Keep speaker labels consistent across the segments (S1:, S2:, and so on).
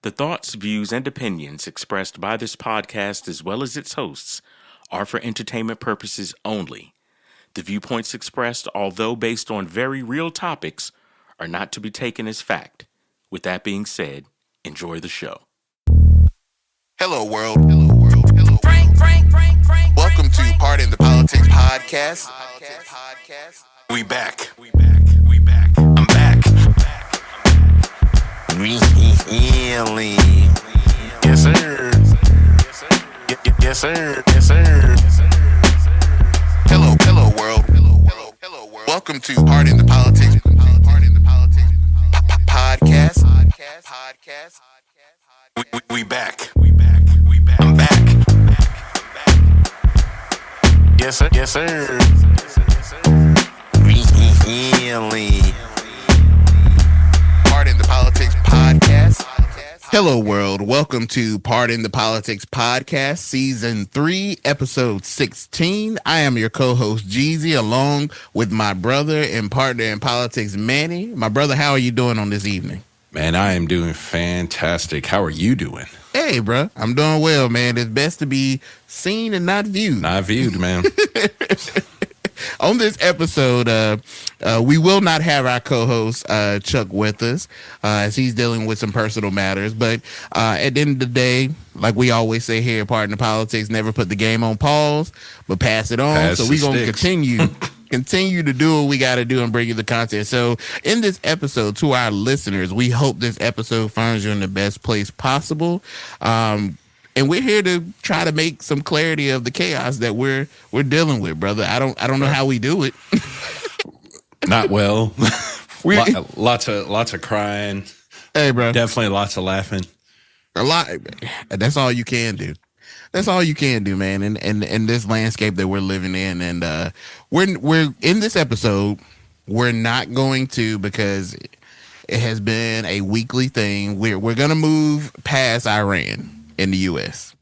S1: The thoughts, views, and opinions expressed by this podcast, as well as its hosts, are for entertainment purposes only. The viewpoints expressed, although based on very real topics, are not to be taken as fact. With that being said, enjoy the show.
S2: Hello, world. Hello, world. Hello, world. Welcome to Pardon the Politics podcast. We back. I'm back. Really? Yes, sir. Yes, sir. Yes, sir. Hello, world. Hello, world. Welcome to Pardon the Politics podcast. We back. I'm back. Yes, sir. Yes, sir. Really? Pardon the Politics podcast. Hello, world. Welcome to Pardon the Politics podcast, season 3, episode 16. I am your co-host, Jeezy, along with my brother and partner in politics, Manny. My brother, how are you doing on this evening?
S3: Man, I am doing fantastic. How are you doing?
S2: Hey, bro. I'm doing well, man. It's best to be seen and not viewed.
S3: Not viewed, man.
S2: On this episode, we will not have our co-host, Chuck, with us, as he's dealing with some personal matters. But at the end of the day, like we always say here at Pardon the Politics, never put the game on pause, but pass it on. So we're going to continue to do what we got to do and bring you the content. So in this episode, to our listeners, we hope this episode finds you in the best place possible. And we're here to try to make some clarity of the chaos that we're dealing with, brother. I don't know how we do it.
S3: Not well. Lots of crying.
S2: Hey, bro.
S3: Definitely lots of laughing.
S2: A lot. That's all you can do. That's all you can do, man. And this landscape that we're living in, and we're in this episode. We're not going to, because it has been a weekly thing. We're gonna move past Iran in the U.S.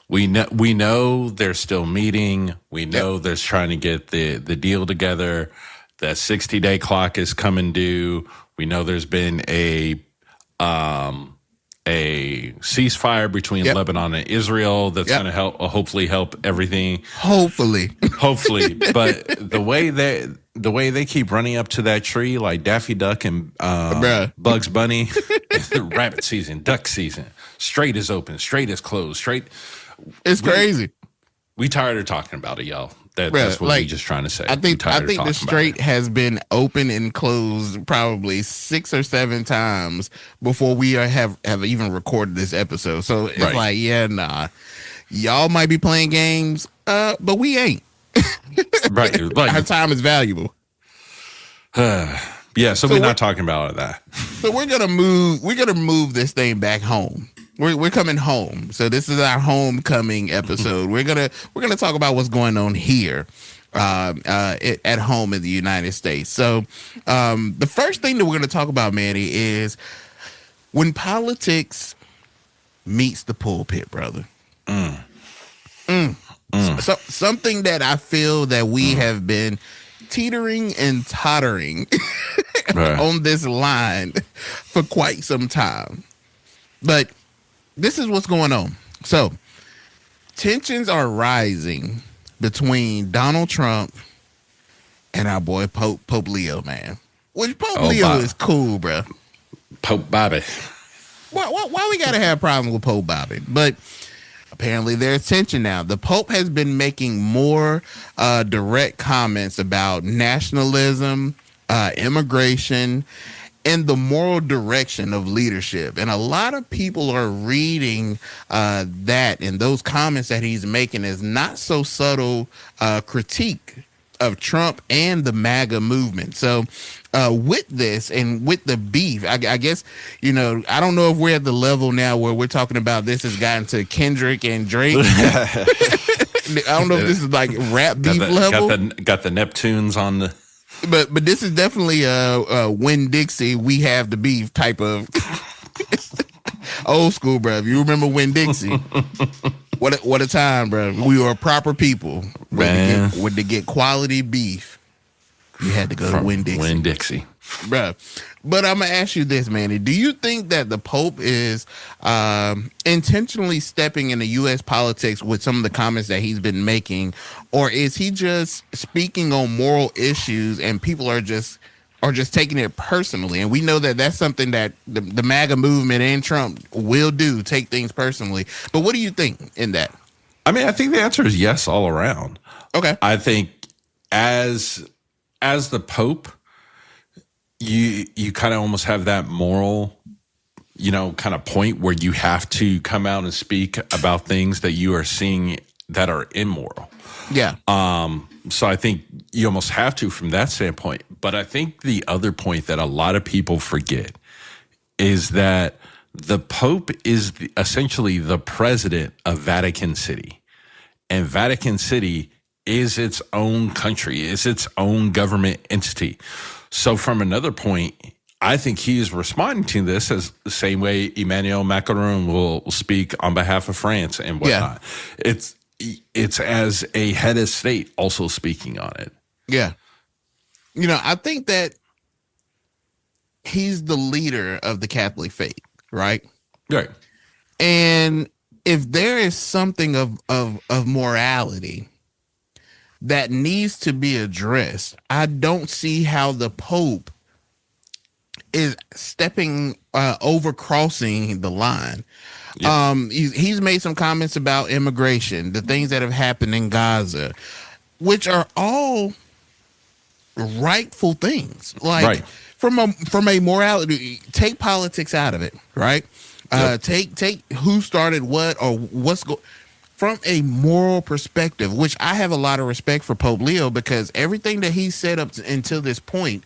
S3: We know they're still meeting. We know they're trying to get the deal together. The 60-day clock is coming due. We know there's been a ceasefire between Lebanon and Israel that's going to hopefully help everything. Hopefully. But the way they keep running up to that tree like Daffy Duck and Bugs Bunny, rabbit season, duck season. Straight is open, straight is closed, straight.
S2: It's crazy.
S3: We tired of talking about it, y'all. That's what we just trying to say.
S2: I think the strait has been open and closed probably 6 or 7 times before we have even recorded this episode. So it's like, y'all might be playing games, but we ain't.
S3: Right. Like,
S2: our time is valuable.
S3: So we're not talking about that.
S2: So we're gonna move this thing back home. We're coming home. So this is our homecoming episode. We're gonna talk about what's going on here at home in the United States. So the first thing that we're gonna talk about, Manny, is when politics meets the pulpit, brother. So something that I feel that we have been teetering and tottering on this line for quite some time. But this is what's going on. So tensions are rising between Donald Trump and our boy Pope Leo, man. Which Pope Leo is cool, bro.
S3: Pope Bobby.
S2: Why we gotta have problems with Pope Bobby? But apparently there's tension now. The Pope has been making more direct comments about nationalism, immigration, and the moral direction of leadership. And a lot of people are reading that and those comments that he's making as not so subtle critique of Trump and the MAGA movement. So with this and with the beef, I guess, I don't know if we're at the level now where we're talking about this has gotten to Kendrick and Drake. I don't know if this is like rap beef level.
S3: Got the Neptunes on the...
S2: But this is definitely Win Dixie, we have the beef type of old school, bro. If you remember Win Dixie, what a time, bro. We were proper people. When to get quality beef. You had to go to Winn-Dixie.
S3: Winn-Dixie.
S2: Bruh. But I'm going to ask you this, Manny. Do you think that the Pope is intentionally stepping into U.S. politics with some of the comments that he's been making? Or is he just speaking on moral issues and people are just taking it personally? And we know that that's something that the MAGA movement and Trump will do, take things personally. But what do you think in that?
S3: I mean, I think the answer is yes all around.
S2: Okay.
S3: I think as the Pope, you kind of almost have that moral, kind of point where you have to come out and speak about things that you are seeing that are immoral.
S2: Yeah.
S3: So I think you almost have to from that standpoint. But I think the other point that a lot of people forget is that the Pope is essentially the president of Vatican City. And Vatican City is its own country, is its own government entity. So from another point, I think he is responding to this as the same way Emmanuel Macron will speak on behalf of France and whatnot. Yeah. It's as a head of state also speaking on it.
S2: Yeah. I think that he's the leader of the Catholic faith, right?
S3: Right.
S2: And if there is something of morality that needs to be addressed, I don't see how the Pope is overcrossing the line. Yeah. He's made some comments about immigration, the things that have happened in Gaza, which are all rightful things. Like right. from a morality, take politics out of it, right? Yep. Take who started what or what's from a moral perspective, which I have a lot of respect for Pope Leo, because everything that he said up until this point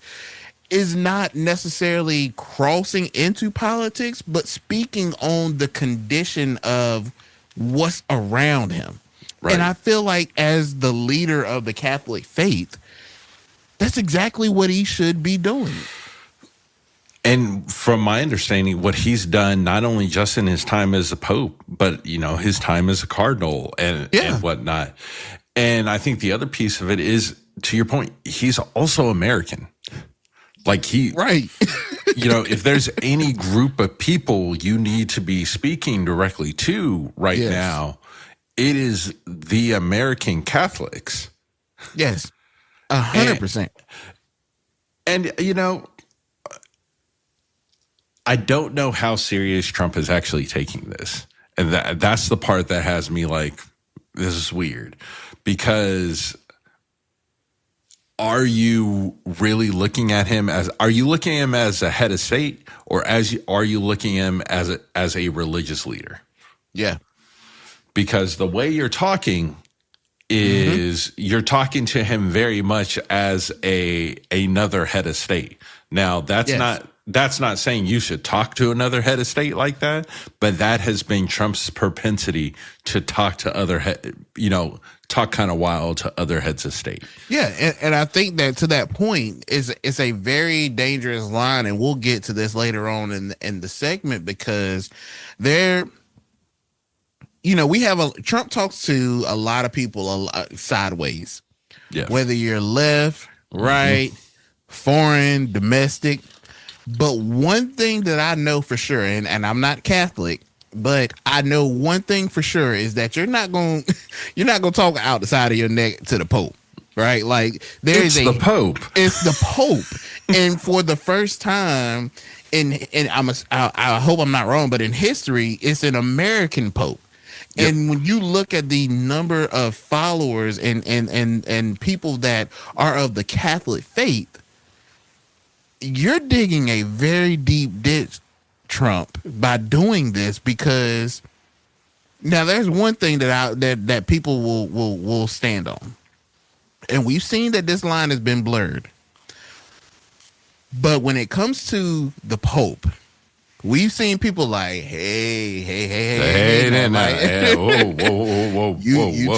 S2: is not necessarily crossing into politics, but speaking on the condition of what's around him. Right. And I feel like as the leader of the Catholic faith, that's exactly what he should be doing.
S3: And from my understanding, what he's done, not only just in his time as a Pope, but, his time as a cardinal and whatnot. And I think the other piece of it is, to your point, he's also American. Like
S2: right.
S3: If there's any group of people you need to be speaking directly to right now, it is the American Catholics.
S2: Yes. 100%.
S3: And I don't know how serious Trump is actually taking this. And that's the part that has me like, this is weird. Because are you really looking at him as a head of state, or are you looking at him as a religious leader?
S2: Yeah. Because
S3: the way you're talking is you're talking to him very much as another head of state. Now, that's not saying you should talk to another head of state like that, but that has been Trump's propensity to talk to talk kind of wild to other heads of state.
S2: Yeah, and I think that to that point is a very dangerous line, and we'll get to this later on in the segment, because Trump talks to a lot of people sideways. Yeah. Whether you're left, right, foreign, domestic. But one thing that I know for sure, and I'm not Catholic, but I know one thing for sure is that you're not going to talk out the side of your neck to the Pope, right? Like
S3: it's the Pope.
S2: It's the Pope, and for the first time I hope I'm not wrong, but in history, it's an American Pope. Yep. And when you look at the number of followers and people that are of the Catholic faith, you're digging a very deep ditch, Trump, by doing this, because now there's one thing that people will stand on, and we've seen that this line has been blurred. But when it comes to the Pope, we've seen people like, hey, whoa, you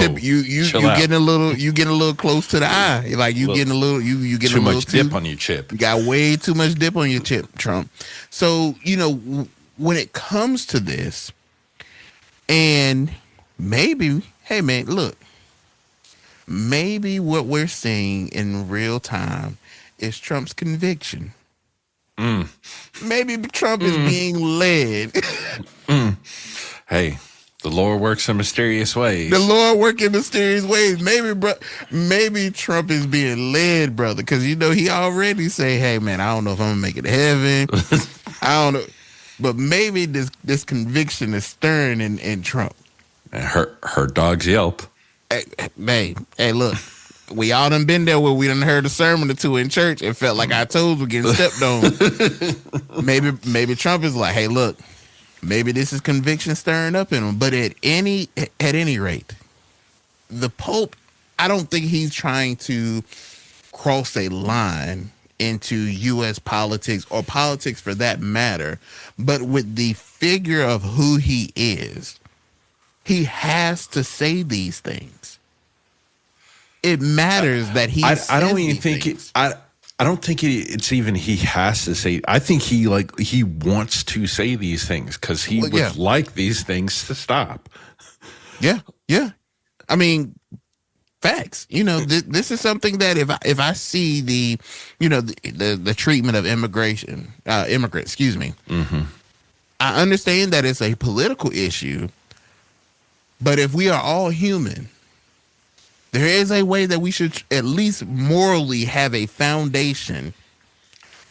S2: getting a little close to the eye, like you getting a little, you getting
S3: too much dip on your chip.
S2: You got way too much dip on your chip, Trump. So when it comes to this, and maybe, hey man, look, maybe what we're seeing in real time is Trump's conviction. Maybe Trump is being led.
S3: Hey, the Lord works in mysterious ways.
S2: The Lord works in mysterious ways. Maybe Trump is being led, brother, because he already say, "Hey, man, I don't know if I'm gonna make it to heaven. I don't know," but maybe this conviction is stirring in Trump.
S3: And her dogs yelp.
S2: Hey, look. We all done been there where we done heard a sermon or two in church and felt like our toes were getting stepped on. Maybe Trump is like, hey, look, maybe this is conviction stirring up in him. But at any rate, the Pope, I don't think he's trying to cross a line into U.S. politics or politics for that matter. But with the figure of who he is, he has to say these things. It matters that he.
S3: I don't even think it, I don't think it's even he has to say. I think he wants to say these things because he would like these things to stop.
S2: Yeah. I mean, facts. This is something that if I see the treatment of immigrants, I understand that it's a political issue, but if we are all human, there is a way that we should at least morally have a foundation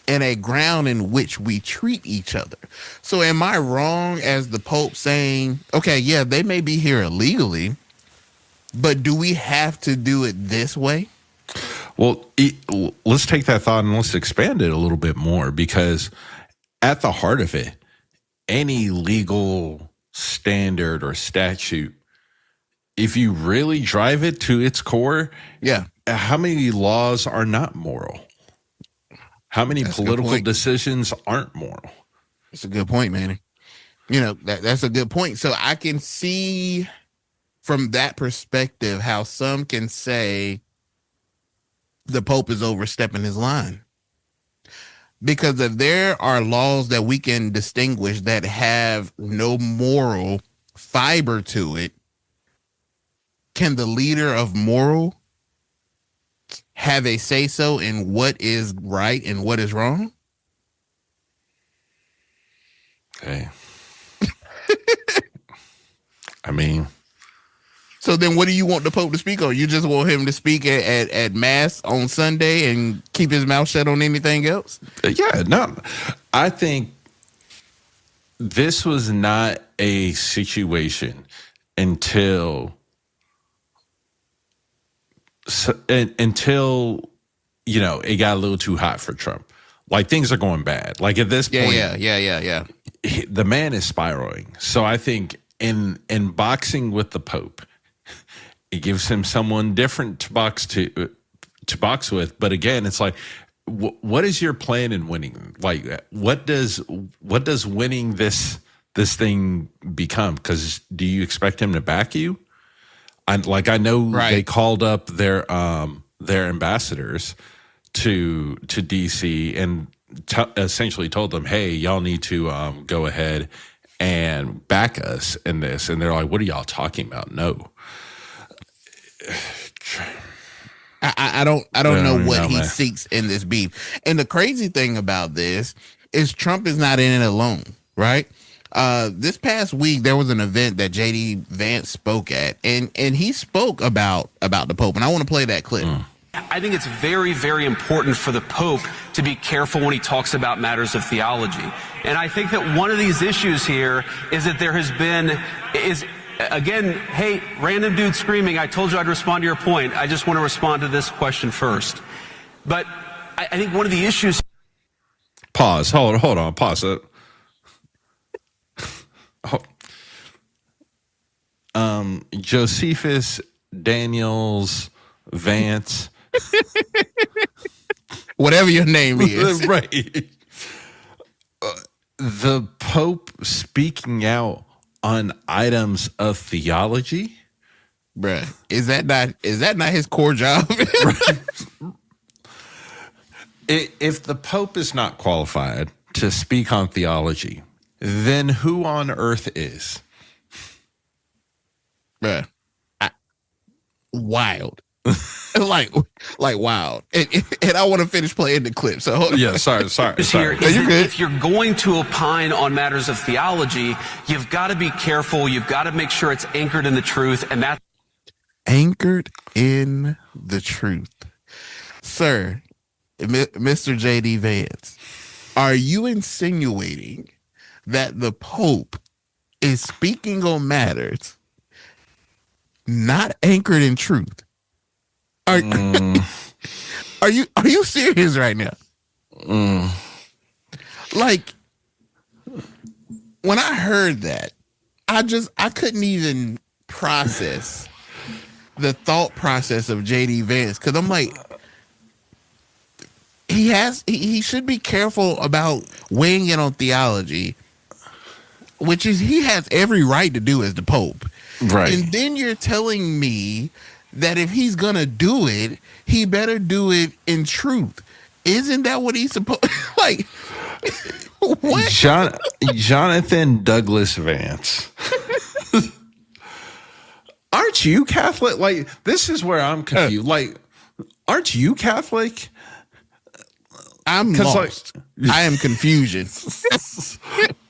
S2: and a ground in which we treat each other. So am I wrong as the Pope saying, okay, yeah, they may be here illegally, but do we have to do it this way?
S3: Well, let's take that thought and let's expand it a little bit more, because at the heart of it, any legal standard or statute, if you really drive it to its core, how many laws are not moral? How many political decisions aren't moral?
S2: That's a good point, Manny. That's a good point. So I can see from that perspective how some can say the Pope is overstepping his line. Because if there are laws that we can distinguish that have no moral fiber to it, can the leader of moral have a say-so in what is right and what is wrong?
S3: Okay. I mean,
S2: so then what do you want the Pope to speak on? You just want him to speak at Mass on Sunday and keep his mouth shut on anything else?
S3: Yeah, no. I think this was not a situation until it got a little too hot for Trump. Like, things are going bad. Like, at this point,
S2: yeah.
S3: The man is spiraling. So I think in boxing with the Pope, it gives him someone different to box with. But again, it's like, what is your plan in winning? Like, what does winning this thing become? Because do you expect him to back you? I know they called up their ambassadors to DC and essentially told them, hey, y'all need to go ahead and back us in this. And they're like, what are y'all talking about? No.
S2: I don't know what he seeks in this beef. And the crazy thing about this is Trump is not in it alone, right? This past week, there was an event that J.D. Vance spoke at, and he spoke about the Pope, and I want to play that clip.
S4: I think it's very, very important for the Pope to be careful when he talks about matters of theology. And I think that one of these issues here is that there has been, again, hey, random dude screaming, I told you I'd respond to your point. I just want to respond to this question first. But I think one of the issues...
S3: Pause. Hold on. Pause it. Josephus, Daniels, Vance,
S2: whatever your name is,
S3: right? The Pope speaking out on items of theology,
S2: bruh. Is that not his core job?
S3: If the Pope is not qualified to speak on theology, then who on earth is?
S2: Bruh. Wild. like wow. And I want to finish playing the clip. So hold on.
S3: Yeah, sorry.
S4: Here is if you're going to opine on matters of theology, you've got to be careful. You've got to make sure it's anchored in the truth, and that's
S2: anchored in the truth. Sir, Mr. J.D. Vance, are you insinuating that the Pope is speaking on matters not anchored in truth? Are you serious right now? Like, when I heard that, I couldn't even process the thought process of J.D. Vance, because I'm like, he should be careful about weighing in on theology, which is he has every right to do as the Pope.
S3: Right.
S2: And then you're telling me that if he's gonna do it, he better do it in truth. Isn't that what he's supposed like? What?
S3: Jonathan Douglas Vance. Aren't you Catholic? Like, this is where I'm confused. Like, aren't you Catholic?
S2: I'm lost. Like, I am confusion.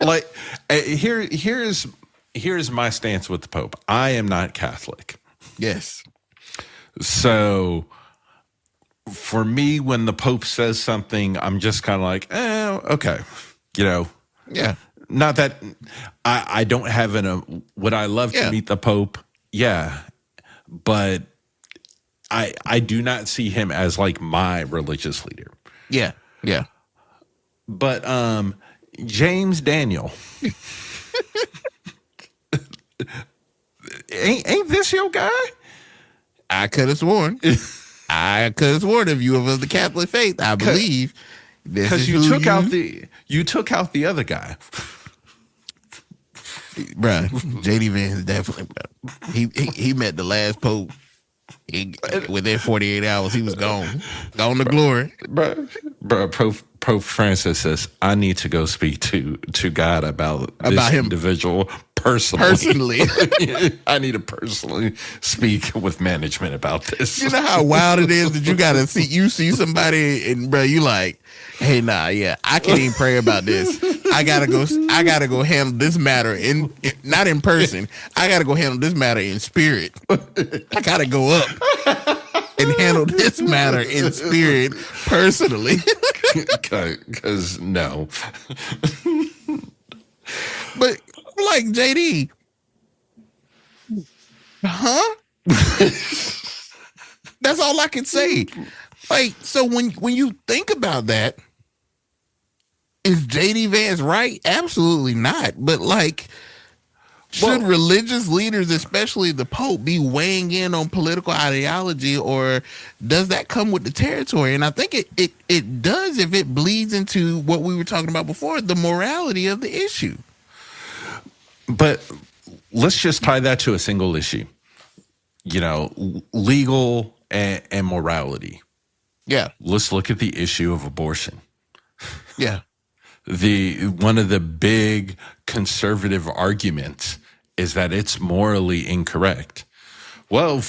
S3: Like, here's my stance with the Pope. I am not Catholic.
S2: Yes.
S3: So for me, when the Pope says something, I'm just kind of like, okay,
S2: Yeah.
S3: Not that I don't have would I love to meet the Pope? Yeah, but I do not see him as like my religious leader.
S2: Yeah. Yeah.
S3: But James Daniel, ain't this your guy?
S2: I could have sworn. If you were of the Catholic faith, I believe.
S3: Because you took out the other guy.
S2: Bruh, J.D. Vance definitely, bro. He met the last Pope. Within 48 hours, he was gone to glory.
S3: Bro, Pope Francis says, I need to go speak to God about this
S2: him.
S3: individual personally. I need to personally speak with management about this.
S2: You know how wild it is that you see somebody and bro, you like, hey, nah, yeah, I can't even pray about this. I gotta go handle this matter not in person. I gotta go handle this matter in spirit. I gotta go up and handle this matter in spirit personally.
S3: Because no.
S2: But like JD, huh? That's all I can say. Like, so when you think about that, is JD Vance right? Absolutely not. But like, should religious leaders, especially the Pope, be weighing in on political ideology, or does that come with the territory? And I think it does if it bleeds into what we were talking about before, the morality of the issue.
S3: But let's just tie that to a single issue. Legal and morality.
S2: Yeah.
S3: Let's look at the issue of abortion.
S2: Yeah.
S3: One of the big conservative arguments is that it's morally incorrect. Well,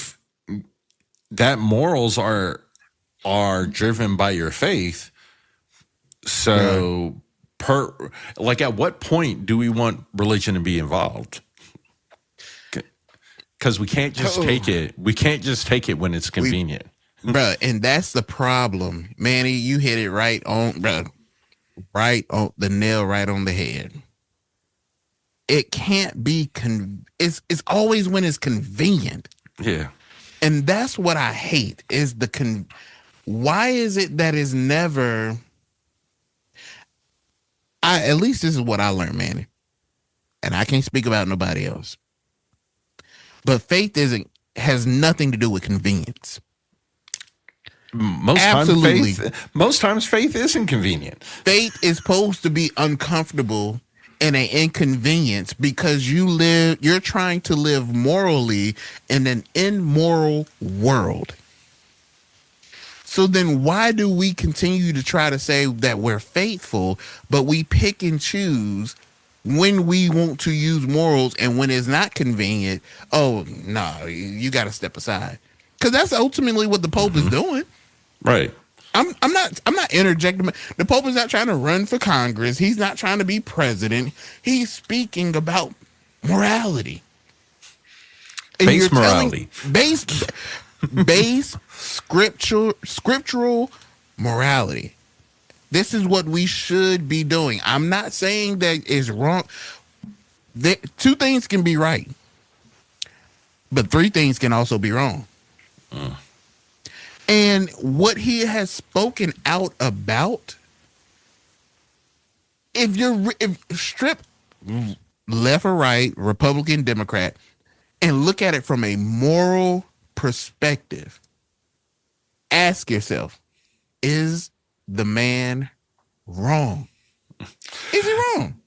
S3: that morals are driven by your faith. So at what point do we want religion to be involved? Because we can't just take it. We can't just take it when it's convenient.
S2: Bruh, and that's the problem. Manny, you hit it right on, bruh. Right on the nail, right on the head. It can't be it's always when it's convenient.
S3: Yeah.
S2: And that's what I hate is why is it that is never at least this is what I learned, Manny. And I can't speak about nobody else. But faith has nothing to do with convenience.
S3: Most times faith isn't convenient.
S2: Faith is supposed to be uncomfortable and an inconvenience because you're trying to live morally in an immoral world. So then why do we continue to try to say that we're faithful, but we pick and choose when we want to use morals, and when it's not convenient, oh, no, you got to step aside. because that's ultimately what the Pope is doing.
S3: Right.
S2: I'm not interjecting. The Pope is not trying to run for Congress. He's not trying to be president. He's speaking about morality. And
S3: base morality.
S2: Base scriptural morality. This is what we should be doing. I'm not saying that it's wrong. Two things can be right, but three things can also be wrong. And what he has spoken out about, if strip left or right, Republican, Democrat, and look at it from a moral perspective, ask yourself, is the man wrong? Is he wrong?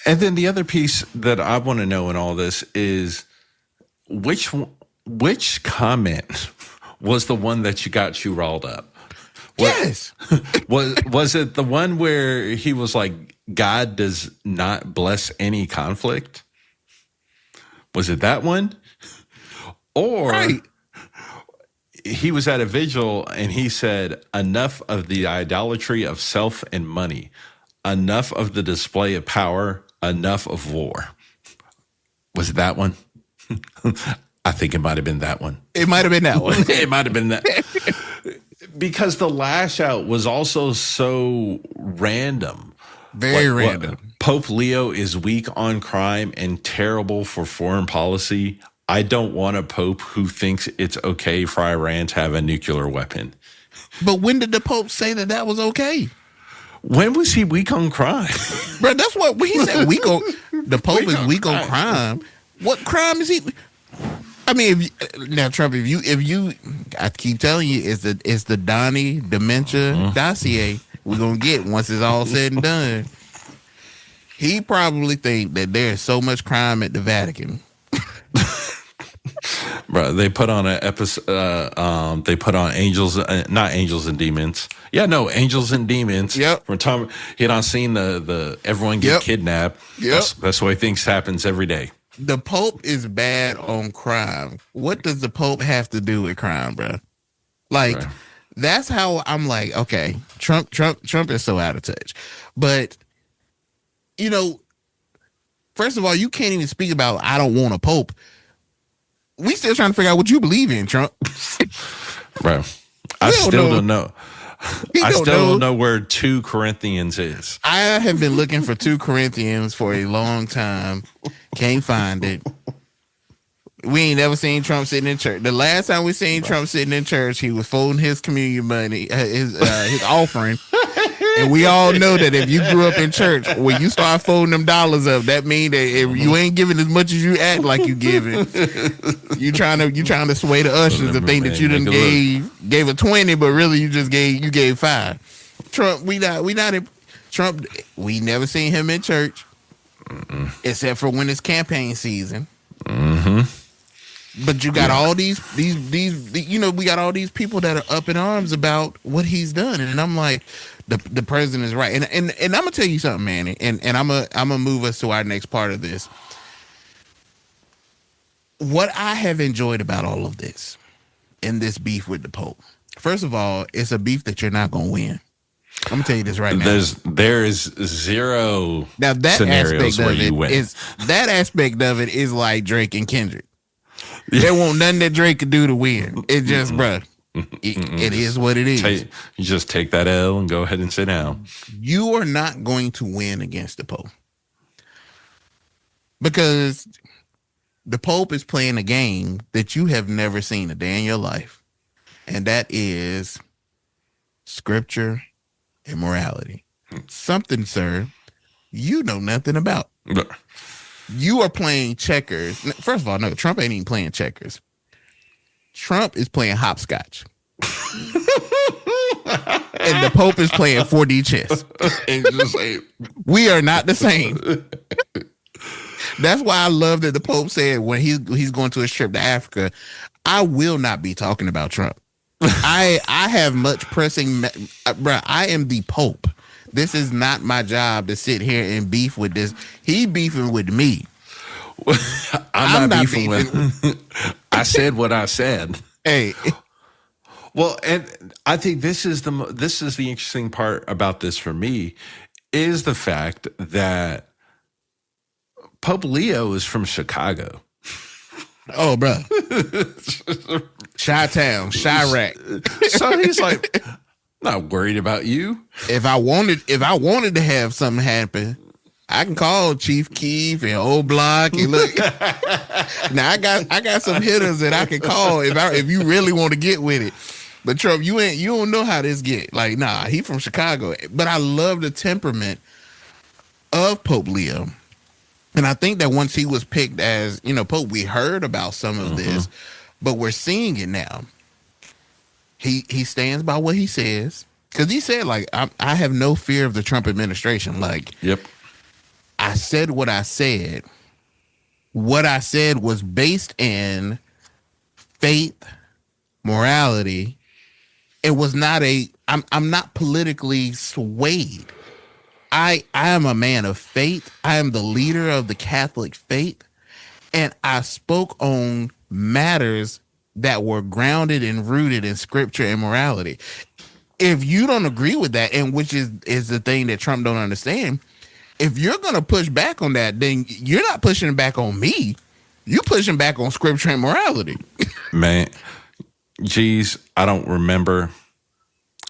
S3: And then the other piece that I want to know in all this is which comment was the one that got you riled up?
S2: Yes.
S3: Was it the one where he was like, God does not bless any conflict? Was it that one? Or he was at a vigil and he said, enough of the idolatry of self and money, enough of the display of power, enough of war. Was it that one? I think it might have been that one.
S2: It might have been that one.
S3: It might have been that. Because the lash out was also so random.
S2: Very random.
S3: Pope Leo is weak on crime and terrible for foreign policy. I don't want a pope who thinks it's okay for Iran to have a nuclear weapon.
S2: But when did the Pope say that was okay?
S3: When was he weak on crime?
S2: Bro, that's what he said. The Pope is weak on crime. What crime is he? I mean, Trump, if you, I keep telling you, it's the Donnie dementia dossier we're gonna get once it's all said and done. He probably think that there's so much crime at the Vatican.
S3: Bro, they put on an episode. They put on not Angels and Demons. Yeah, no, Angels and Demons.
S2: Yep.
S3: From Tom, he done seen the everyone get kidnapped.
S2: Yep.
S3: That's the way things happens every day.
S2: The Pope is bad on crime. What does the Pope have to do with crime, bro? Like, that's how I'm like, okay, Trump is so out of touch. But, first of all, you can't even speak about I don't want a Pope. We still trying to figure out what you believe in, Trump.
S3: Bro, I still don't know. I still don't know where 2 Corinthians is.
S2: I have been looking for 2 Corinthians for a long time. Can't find it. We ain't never seen Trump sitting in church. The last time we seen Trump sitting in church, he was folding his communion money, his offering. And we all know that if you grew up in church, when you start folding them dollars up, that means that if you ain't giving as much as you act like you giving, you trying to sway the ushers to think that you done gave a 20, but really you gave 5. Trump, we never seen him in church, except for when it's campaign season. But you got all these we got all these people that are up in arms about what he's done, and I'm like, the president is right, and I'm gonna tell you something, Manny, and I'm gonna move us to our next part of this. What I have enjoyed about all of this, in this beef with the Pope, first of all, it's a beef that you're not gonna win. I'm gonna tell you this right now.
S3: There is zero
S2: now that
S3: scenarios
S2: aspect
S3: where
S2: of
S3: you win.
S2: That aspect of it is like Drake and Kendrick. There won't nothing that Drake could do to win. It just, bruh, it is what it is.
S3: You just take that L and go ahead and sit down.
S2: You are not going to win against the Pope because the Pope is playing a game that you have never seen a day in your life, and that is scripture and morality. Something, sir, you know nothing about. You are playing checkers. First of all, no, Trump ain't even playing checkers. Trump is playing hopscotch. And the Pope is playing 4D chess. We are not the same. That's why I love that the Pope said when he's going to his trip to Africa, I will not be talking about Trump. I have much pressing, bro. I am the Pope. This is not my job to sit here and beef with this. He beefing with me.
S3: I'm not beefing with. I said what I said.
S2: Hey.
S3: Well, and I think this is the interesting part about this for me is the fact that Pope Leo is from Chicago.
S2: Oh, bro. Chi-town, Chirac.
S3: So he's like, not worried about you.
S2: If I wanted to have something happen, I can call Chief Keef and Old Block and look. Now I got some hitters that I can call if you really want to get with it. But Trump, you don't know how this get. Like, nah, he from Chicago. But I love the temperament of Pope Leo. And I think that once he was picked as, Pope, we heard about some of this, but we're seeing it now. He stands by what he says. Because he said, like, I have no fear of the Trump administration. Like,
S3: yep.
S2: I said what I said. What I said was based in faith, morality. It was not I'm not politically swayed. I am a man of faith. I am the leader of the Catholic faith. And I spoke on matters that were grounded and rooted in scripture and morality. If you don't agree with that, and which is the thing that Trump don't understand, if you're going to push back on that, then you're not pushing back on me. You're pushing back on scripture and morality.
S3: Man, geez, I don't remember.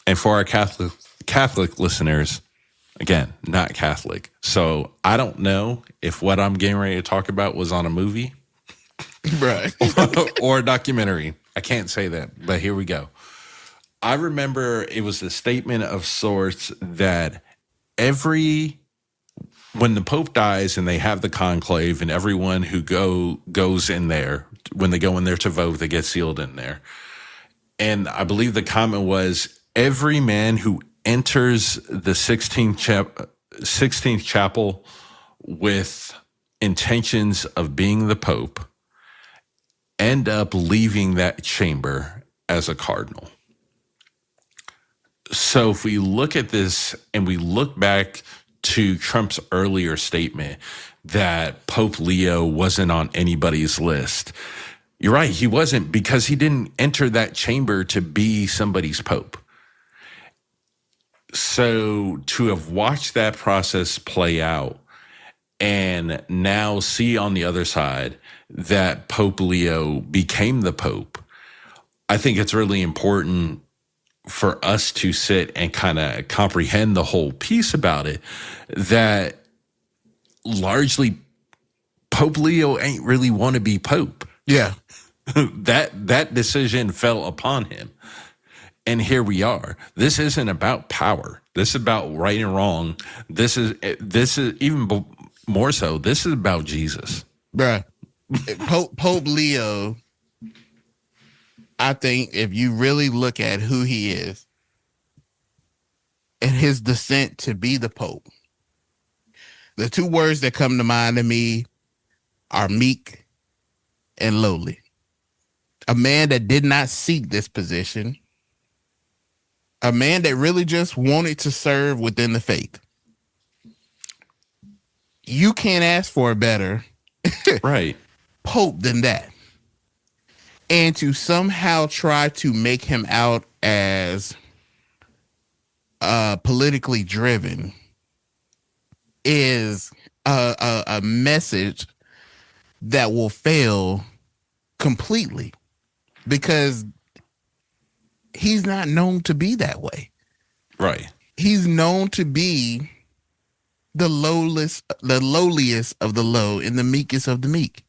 S3: And for our Catholic listeners, again, not Catholic. So I don't know if what I'm getting ready to talk about was on a movie
S2: right.
S3: or a documentary. I can't say that, but here we go. I remember it was a statement of sorts that when the Pope dies and they have the conclave and everyone who goes in there, when they go in there to vote, they get sealed in there. And I believe the comment was, every man who enters the 16th chapel with intentions of being the Pope end up leaving that chamber as a cardinal. So if we look at this and we look back to Trump's earlier statement that Pope Leo wasn't on anybody's list, you're right, he wasn't, because he didn't enter that chamber to be somebody's Pope. So to have watched that process play out and now see on the other side that Pope Leo became the Pope, I think it's really important for us to sit and kind of comprehend the whole piece about it, that largely Pope Leo ain't really want to be Pope.
S2: Yeah.
S3: That decision fell upon him. And here we are. This isn't about power. This is about right and wrong. This is even more so. This is about Jesus.
S2: Bruh. Pope Leo, I think if you really look at who he is and his descent to be the Pope, the two words that come to mind to me are meek and lowly. A man that did not seek this position. A man that really just wanted to serve within the faith. You can't ask for a better
S3: right
S2: Pope than that. And to somehow try to make him out as politically driven is a message that will fail completely, because he's not known to be that way.
S3: Right.
S2: He's known to be the lowliest of the low and the meekest of the meek.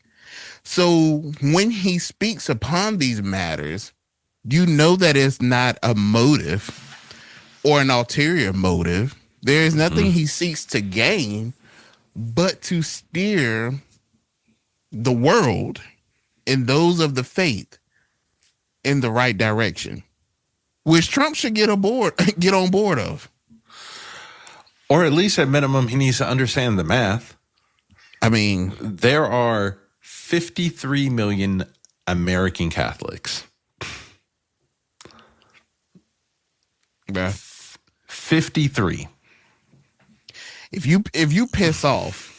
S2: So when he speaks upon these matters, you know that it's not a motive or an ulterior motive. There is nothing he seeks to gain but to steer the world and those of the faith in the right direction, which Trump should get on board of.
S3: Or at least at minimum, he needs to understand the math.
S2: I mean,
S3: there are 53 million American Catholics.
S2: Bruh.
S3: 53.
S2: If you piss off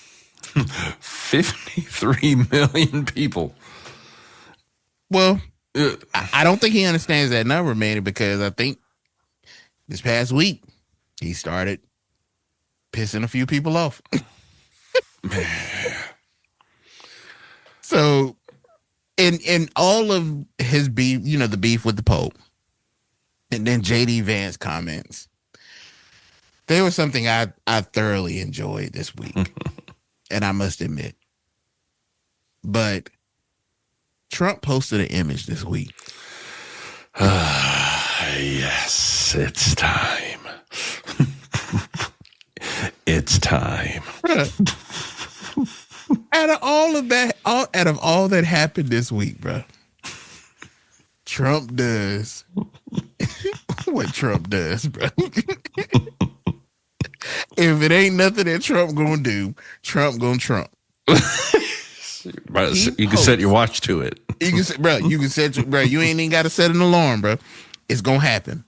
S3: 53 million people.
S2: Well, I don't think he understands that number, man, because I think this past week he started pissing a few people off. So, in all of his beef, the beef with the Pope, and then JD Vance comments, there was something I thoroughly enjoyed this week, and I must admit. But Trump posted an image this week.
S3: Yes, it's time. It's time.
S2: Out of all that happened this week, bro, Trump does what Trump does, bro. If it ain't nothing that Trump gonna do, Trump gonna Trump.
S3: Bro, you can set your watch to it.
S2: You can set, bro. You ain't even got to set an alarm, bro. It's gonna happen.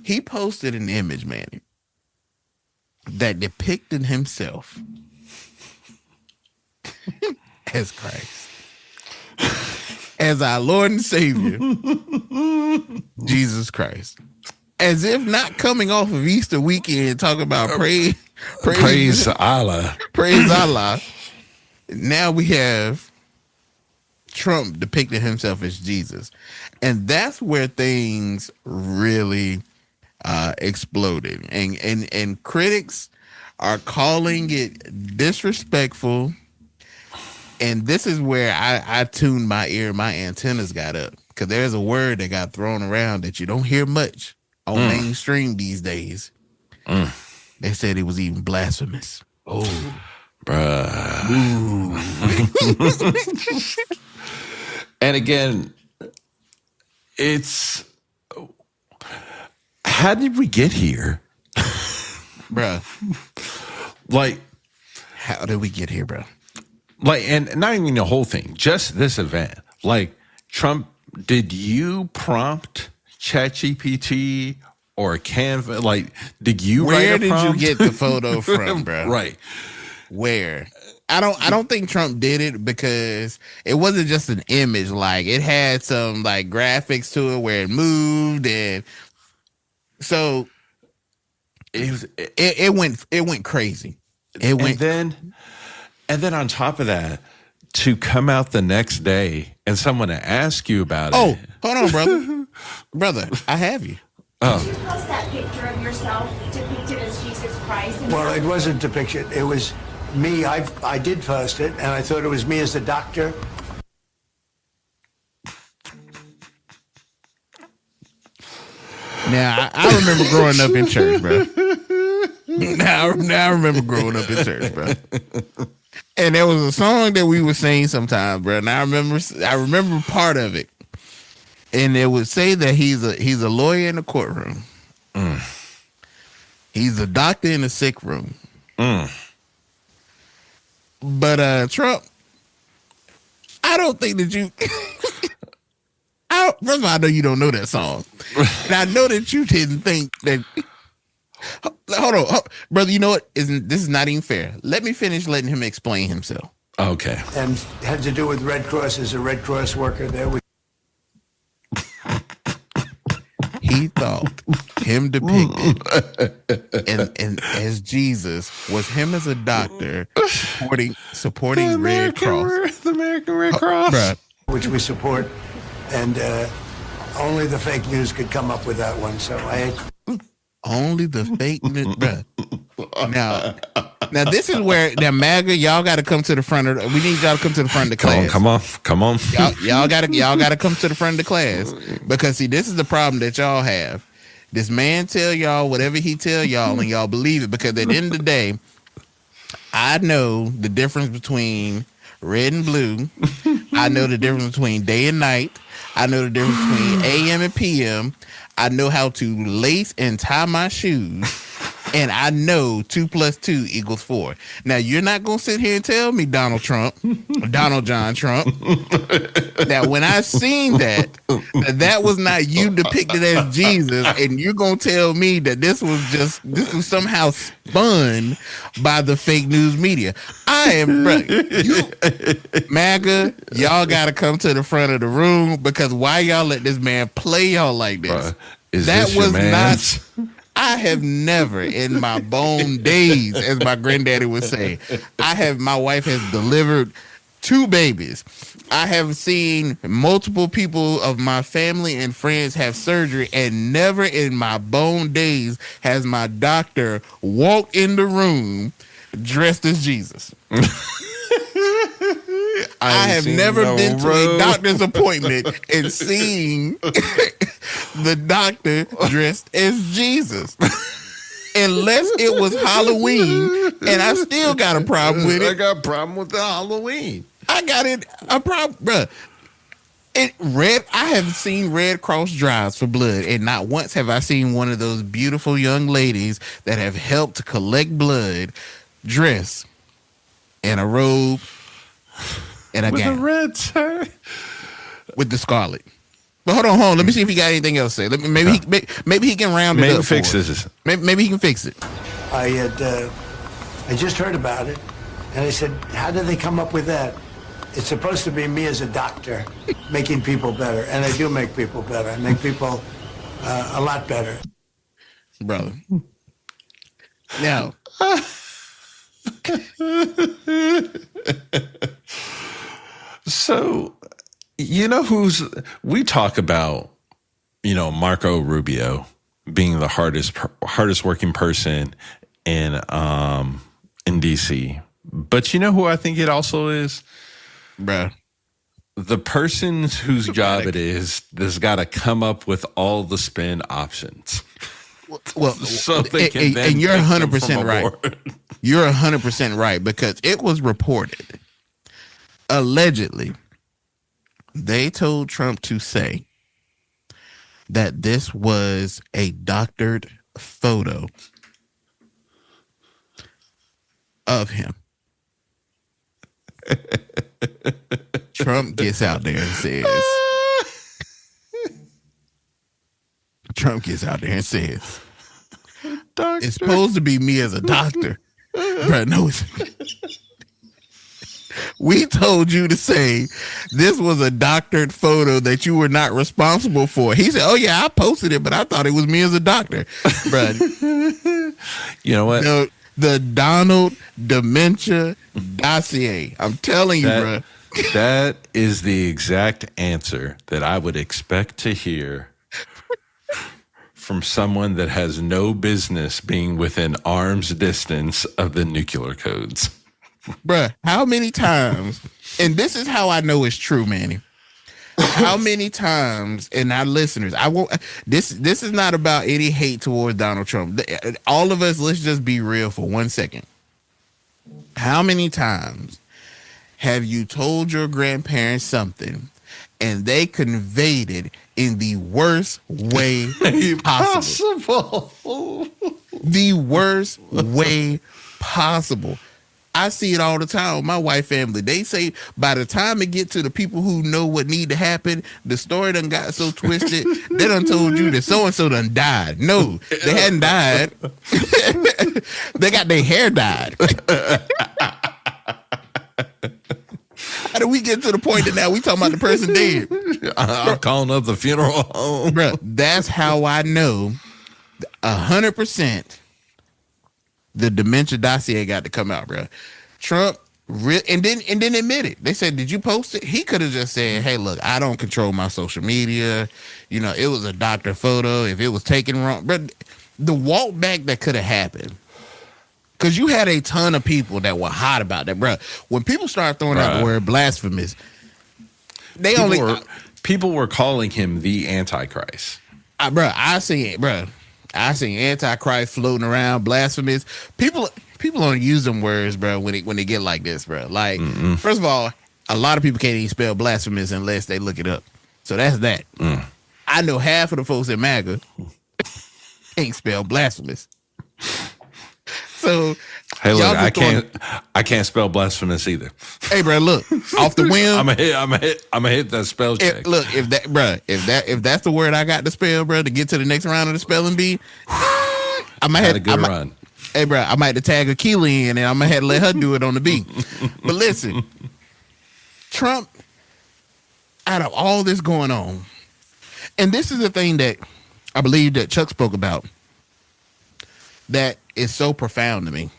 S2: He posted an image, man, that depicted himself as Christ, as our Lord and Savior, Jesus Christ. As if not coming off of Easter weekend talking about praise
S3: Allah.
S2: Praise Allah. Now we have Trump depicting himself as Jesus. And that's where things really exploded. And critics are calling it disrespectful. And this is where I tuned my ear, my antennas got up. Because there's a word that got thrown around that you don't hear much on mainstream these days. They said it was even blasphemous. Oh.
S3: Bruh. And again, it's... How did we get here?
S2: Bruh.
S3: Like...
S2: How did we get here, bro?
S3: Like, and not even the whole thing, just this event. Like, Trump, did you prompt ChatGPT or Canva? Like, did you
S2: Where
S3: write a prompt?
S2: did you get the photo from, bro?
S3: Right.
S2: Where? I don't think Trump did it because it wasn't just an image. Like, it had some like graphics to it where it moved, and so it went crazy.
S3: And then on top of that, to come out the next day and someone to ask you about it.
S2: Oh, hold on, brother. Brother, I have you.
S3: Oh.
S5: Did you post that picture of yourself depicted as Jesus Christ?
S6: Well, it wasn't depicted. It was me. I did post it, and I thought it was me as the doctor.
S2: Now, I remember growing up in church, bro. Now I remember growing up in church, bro. And there was a song that we would sing sometimes, bro. And I remember part of it. And it would say that he's a lawyer in the courtroom. He's a doctor in the sick room. But Trump, I don't think that you... First of all, I know you don't know that song. And I know that you didn't think that... Hold on. Brother, you know what? This is not even fair. Let me finish letting him explain himself.
S3: Okay.
S6: And had to do with Red Cross. As a Red Cross worker there.
S2: He thought him depicted and as Jesus was him as a doctor supporting Red Cross.
S3: The American Red Cross.
S2: Bruh.
S6: Which we support. And only the fake news could come up with that one. So I had...
S2: Only the fake news, bruh. Now this is where MAGA, y'all got to come to the front of. We need y'all to come to the front of the class.
S3: Come on.
S2: Y'all got to come to the front of the class because see, this is the problem that y'all have. This man tell y'all whatever he tell y'all, and y'all believe it because at the end of the day, I know the difference between red and blue. I know the difference between day and night. I know the difference between AM and PM. I know how to lace and tie my shoes. And I know 2 + 2 = 4. Now, you're not going to sit here and tell me, Donald John Trump, that when I seen that was not you depicted as Jesus, and you're going to tell me that this was somehow spun by the fake news media. MAGA, y'all got to come to the front of the room, because why y'all let this man play y'all like this? That was not... I have never in my bone days, as my granddaddy would say, my wife has delivered 2 babies. I have seen multiple people of my family and friends have surgery, and never in my bone days has my doctor walked in the room dressed as Jesus. I have never been to a doctor's appointment and seen the doctor dressed as Jesus. Unless it was Halloween, and I still got a problem with it.
S3: I got a problem with the Halloween.
S2: I got a problem, bruh. I have seen Red Cross drives for blood, and not once have I seen one of those beautiful young ladies that have helped collect blood dress in a robe and a gown.
S3: With a red shirt.
S2: With the scarlet. But hold on. Let me see if he got anything else to say. Maybe he can round it up.
S3: Fix this.
S2: Maybe he can fix it.
S6: I just heard about it, and I said, how did they come up with that? It's supposed to be me as a doctor making people better, and I do make people better. I make people a lot better.
S2: Brother. Now.
S3: So, we talk about, Marco Rubio being the hardest working person in DC. But you know who I think it also is?
S2: Bruh.
S3: The person whose job it is that's got to come up with all the spin options.
S2: Well,
S3: so they can
S2: and you're 100% right. You're 100% right, because it was reported, allegedly, they told Trump to say that this was a doctored photo of him. Trump gets out there and says, it's supposed to be me as a doctor. Bro, no, we told you to say this was a doctored photo that you were not responsible for. He said, oh yeah, I posted it, but I thought it was me as a doctor. Bro,
S3: you know what?
S2: The Donald Dementia dossier. I'm telling you, bro.
S3: That is the exact answer that I would expect to hear from someone that has no business being within arm's distance of the nuclear codes.
S2: Bruh, how many times, and this is how I know it's true, Manny. How many times, and our listeners, this is not about any hate towards Donald Trump. All of us, let's just be real for 1 second. How many times have you told your grandparents something and they conveyed it in the worst way possible? The worst way possible. I see it all the time with my white family. They say by the time it get to the people who know what need to happen, the story done got so twisted, they done told you that so-and-so done died. No, they hadn't died. They got their hair dyed. How did we get to the point that now we talking about the person dead?
S3: I'm calling up the funeral home.
S2: Bro, that's how I know 100% the dementia dossier got to come out, bro. Trump and then admit it. They said, "Did you post it?" He could have just said, "Hey, look, I don't control my social media. It was a doctor photo. If it was taken wrong." But the walk back that could have happened, because you had a ton of people that were hot about that, bro. When people start throwing out the word blasphemous,
S3: people were calling him the Antichrist.
S2: I seen Antichrist floating around, blasphemous. People don't use them words, bro, when they get like this, bro. Like, First of all, a lot of people can't even spell blasphemous unless they look it up. So that's that. I know half of the folks in MAGA can't spell blasphemous. So,
S3: hey, look, I can't spell blasphemous either.
S2: Hey, bro, look, off the whim,
S3: I'm gonna hit that spell check.
S2: Look, if that's the word I got to spell, bro, to get to the next round of the spelling bee, I might have a good run. Hey, bro, I might have to tag Akila in, and I'm gonna have to let her do it on the beat. But listen, Trump, out of all this going on, and this is the thing that I believe that Chuck spoke about that is so profound to me.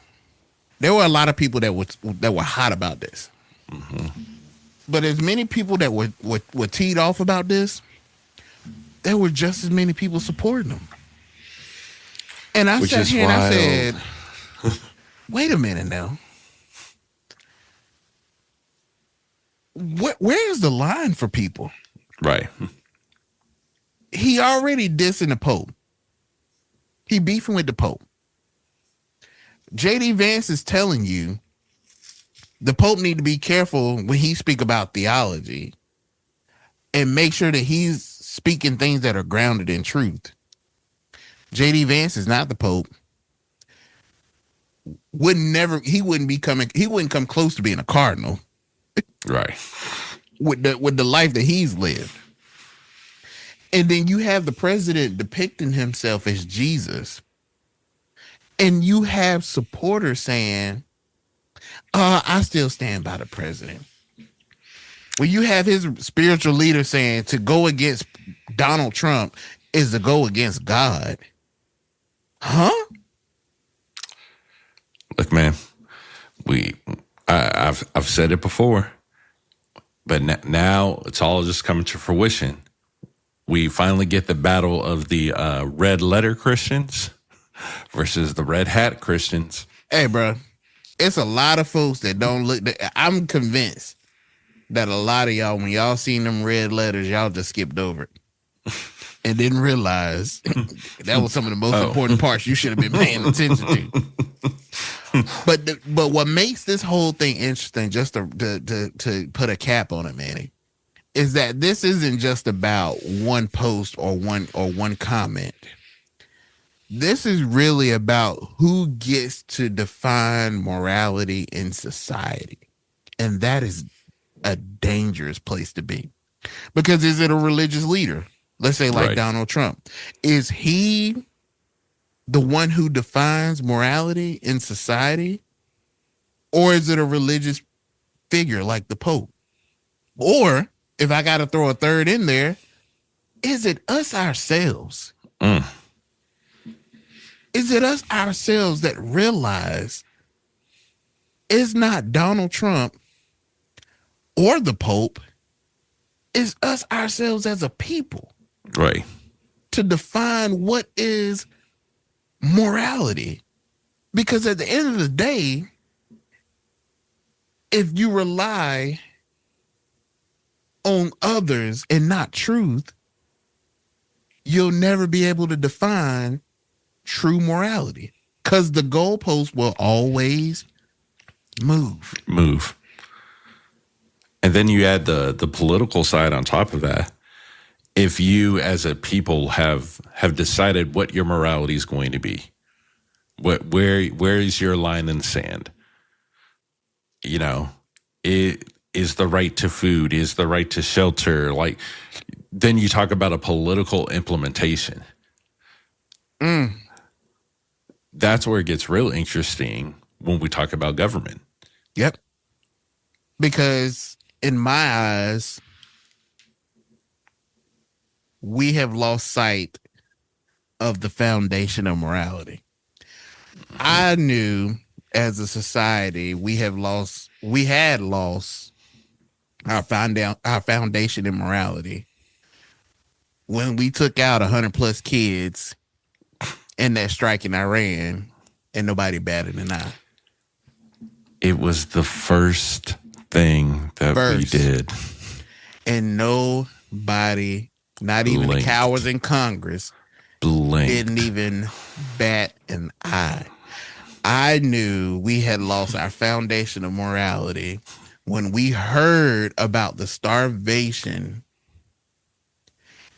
S2: There were a lot of people that were hot about this. Mm-hmm. But as many people that were teed off about this, there were just as many people supporting them. And I sat here and I said, wait a minute now. Where's the line for people?
S3: Right.
S2: He already dissing the Pope. He beefing with the Pope. J.D. Vance is telling you the Pope need to be careful when he speak about theology and make sure that he's speaking things that are grounded in truth. J.D. Vance is not the Pope. He wouldn't come close to being a cardinal.
S3: Right.
S2: With the life that he's lived. And then you have the president depicting himself as Jesus. And you have supporters saying, I still stand by the president. When you have his spiritual leader saying to go against Donald Trump is to go against God. Huh?
S3: Look, man, I've said it before, but now it's all just coming to fruition. We finally get the battle of the red letter Christians versus the red hat Christians.
S2: Hey, bro, it's a lot of folks that don't look. I'm convinced that a lot of y'all, when y'all seen them red letters, y'all just skipped over it and didn't realize that was some of the most important parts you should have been paying attention to. But what makes this whole thing interesting, just to put a cap on it, Manny, is that this isn't just about one post or one comment. This is really about who gets to define morality in society. And that is a dangerous place to be. Because is it a religious leader? Let's say like Donald Trump. Is he the one who defines morality in society? Or is it a religious figure like the Pope? Or, if I got to throw a third in there, is it us ourselves? Is it us ourselves that realize it's not Donald Trump or the Pope, it's us ourselves as a people.
S3: Right.
S2: To define what is morality. Because at the end of the day, if you rely on others and not truth, you'll never be able to define true morality, because the goalpost will always move.
S3: And then you add the political side on top of that. If you as a people have decided what your morality is going to be, where is your line in the sand? You know, it is the right to food, is the right to shelter. Like, then you talk about a political implementation. That's where it gets real interesting when we talk about government.
S2: Yep. Because in my eyes, we have lost sight of the foundation of morality. I knew as a society we had lost our foundation in morality when we took out 100+ kids in that strike in Iran and nobody batted an eye.
S3: It was the first thing that we did.
S2: And nobody, not even the cowards in Congress, didn't even bat an eye. I knew we had lost our foundation of morality when we heard about the starvation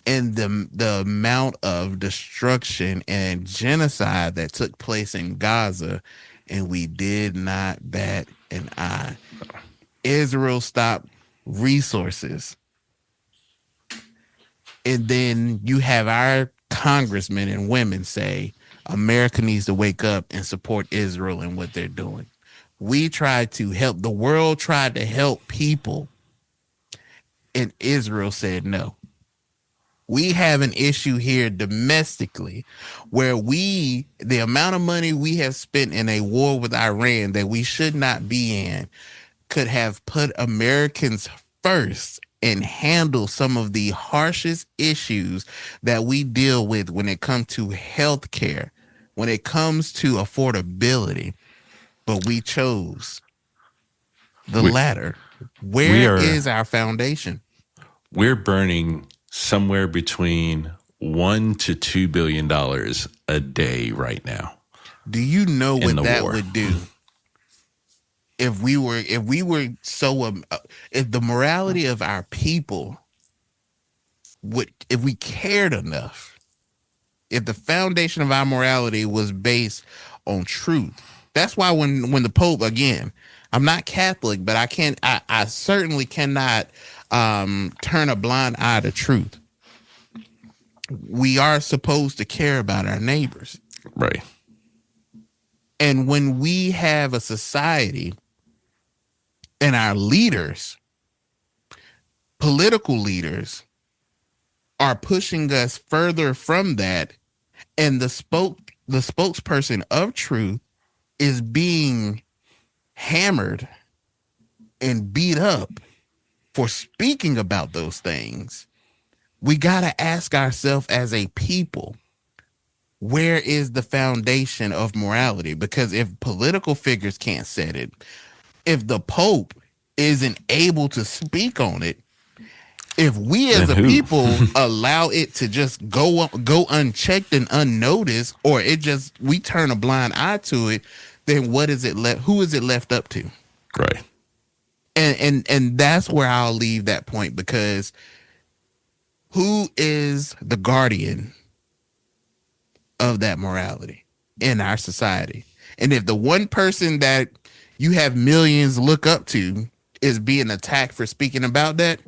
S2: and the amount of destruction and genocide that took place in Gaza and we did not bat an eye. Israel stopped resources. And then you have our congressmen and women say America needs to wake up and support Israel and what they're doing. We tried to help. The world tried to help people, and Israel said no. We have an issue here domestically where the amount of money we have spent in a war with Iran that we should not be in could have put Americans first and handle some of the harshest issues that we deal with when it comes to health care, when it comes to affordability. But we chose the latter. Where is our foundation?
S3: We're burning somewhere between $1 to $2 billion a day right now.
S2: Do you know what that would do? If the morality of our people if we cared enough, if the foundation of our morality was based on truth. That's why when the Pope, again, I'm not Catholic, but I certainly cannot turn a blind eye to truth. We are supposed to care about our neighbors.
S3: Right.
S2: And when we have a society and our leaders, political leaders, are pushing us further from that, and the spokesperson of truth is being hammered and beat up for speaking about those things, we got to ask ourselves as a people, where is the foundation of morality? Because if political figures can't set it, if the Pope isn't able to speak on it, if we as a people allow it to just go unchecked and unnoticed, or we turn a blind eye to it, then what is it left? Who is it left up to?
S3: Right.
S2: And that's where I'll leave that point, because who is the guardian of that morality in our society? And if the one person that you have millions look up to is being attacked for speaking about that,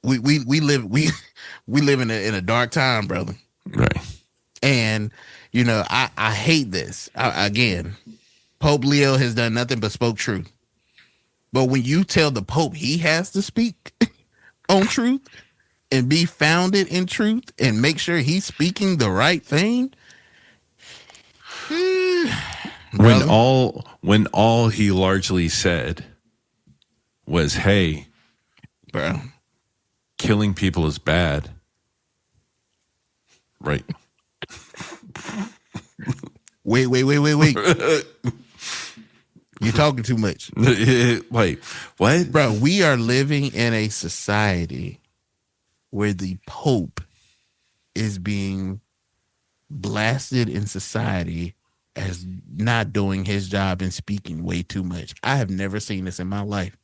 S2: we live in a dark time, brother.
S3: Right.
S2: And I hate this. Again, Pope Leo has done nothing but spoke truth. But when you tell the Pope he has to speak on truth and be founded in truth and make sure he's speaking the right thing,
S3: when all he largely said was, "Hey,
S2: bro,
S3: killing people is bad." Right.
S2: Wait. You're talking too much.
S3: Wait, what?
S2: Bro, we are living in a society where the Pope is being blasted in society as not doing his job and speaking way too much. I have never seen this in my life.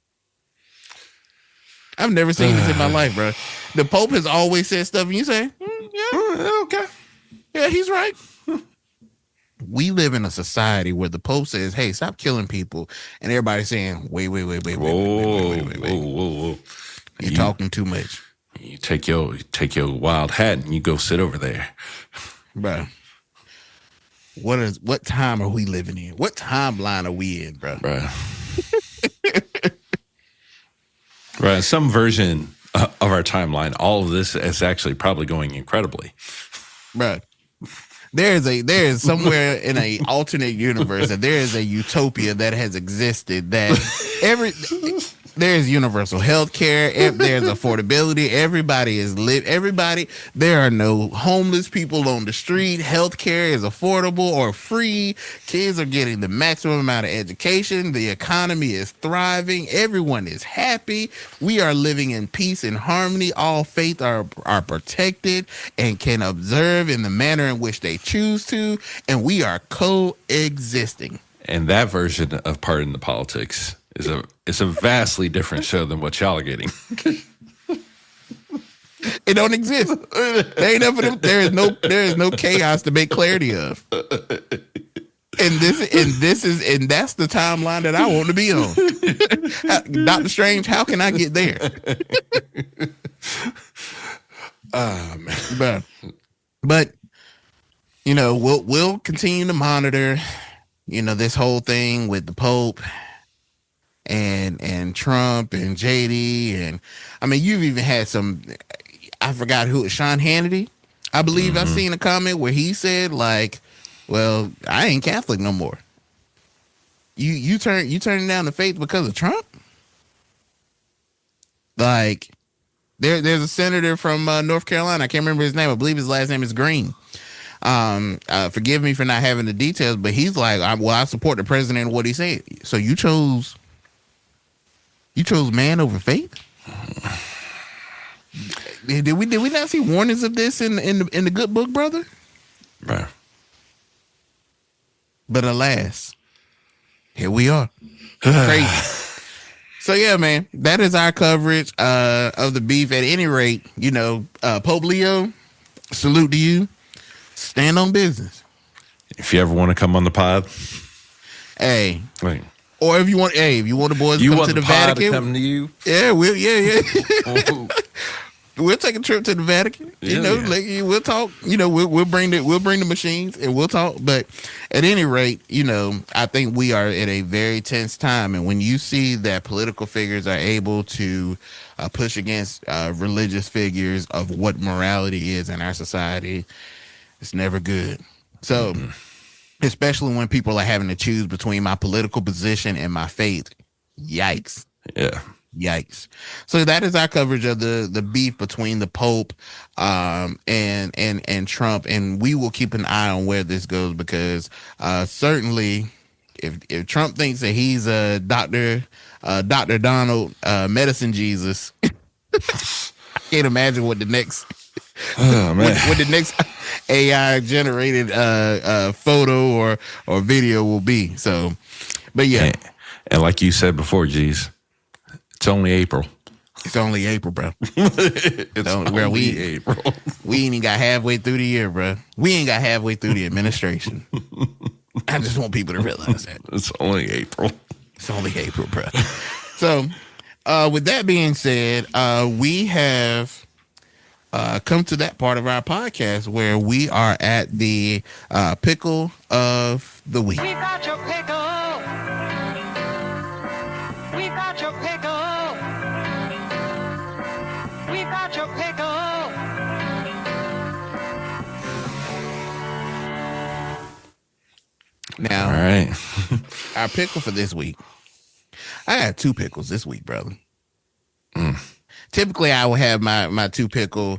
S2: I've never seen this in my life, bro. The Pope has always said stuff, and you say, yeah, okay. Yeah, he's right. We live in a society where the Pope says, "Hey, stop killing people," and everybody's saying, "Wait.
S3: Whoa.
S2: You're talking too much."
S3: You take your wild hat and you go sit over there,
S2: bro. What time are we living in? What timeline are we in, bro?
S3: Right, some version of our timeline, all of this is actually probably going incredibly,
S2: bro. There is somewhere in a alternate universe that there is a utopia that has existed that there's universal health care, there's affordability, there are no homeless people on the street, health care is affordable or free, kids are getting the maximum amount of education, the economy is thriving, everyone is happy, we are living in peace and harmony, all faith are protected and can observe in the manner in which they choose to, and we are coexisting.
S3: And that version of Pardon the Politics is a vastly different show than what y'all are getting.
S2: It don't exist. There ain't enough of them. There is no chaos to make clarity of. And that's the timeline that I want to be on. Doctor Strange, how can I get there? Man. But you know, we'll continue to monitor, you know, this whole thing with the Pope and Trump and JD, and I mean, you've even had some, I forgot who, Sean Hannity, I believe. I seen a comment where he said, like, well, I ain't Catholic no more. You turning down the faith because of Trump? Like, there's a senator from North Carolina. I can't remember his name. I believe his last name is Green. Forgive me for not having the details, but he's like, I support the president and what he said. So you chose man over faith? Did we not see warnings of this in the good book, brother?
S3: Right.
S2: But alas, here we are. Crazy. So yeah, man, that is our coverage of the beef. At any rate, you know, Pope Leo, salute to you. Stand on business.
S3: If you ever want to come on the pod,
S2: hey.
S3: Wait.
S2: Or if you want the boys to come to the Vatican,
S3: come to you.
S2: Yeah, we'll take a trip to the Vatican. You know, like, we'll talk. You know, we'll bring the machines and we'll talk. But at any rate, you know, I think we are at a very tense time. And when you see that political figures are able to push against religious figures of what morality is in our society, it's never good. So, especially when people are having to choose between my political position and my faith, yikes.
S3: Yeah.
S2: Yikes. So that is our coverage of the beef between the Pope and Trump, and we will keep an eye on where this goes, because certainly if Trump thinks that he's a Dr. Donald Medicine Jesus, I can't imagine what the next what the next AI generated photo or video will be. So, but yeah.
S3: And like you said before, G's, it's only April.
S2: It's only April, bro. It's only April. We ain't even got halfway through the year, bro. We ain't got halfway through the administration. I just want people to realize that.
S3: It's only April.
S2: It's only April, bro. So, with that being said, we have come to that part of our podcast where we are at the Pickle of the Week.
S7: We got your pickle. We got your pickle. We got your pickle.
S2: Now,
S3: all right.
S2: Our pickle for this week. I had 2 pickles this week, brother. Typically, I will have my 2 pickle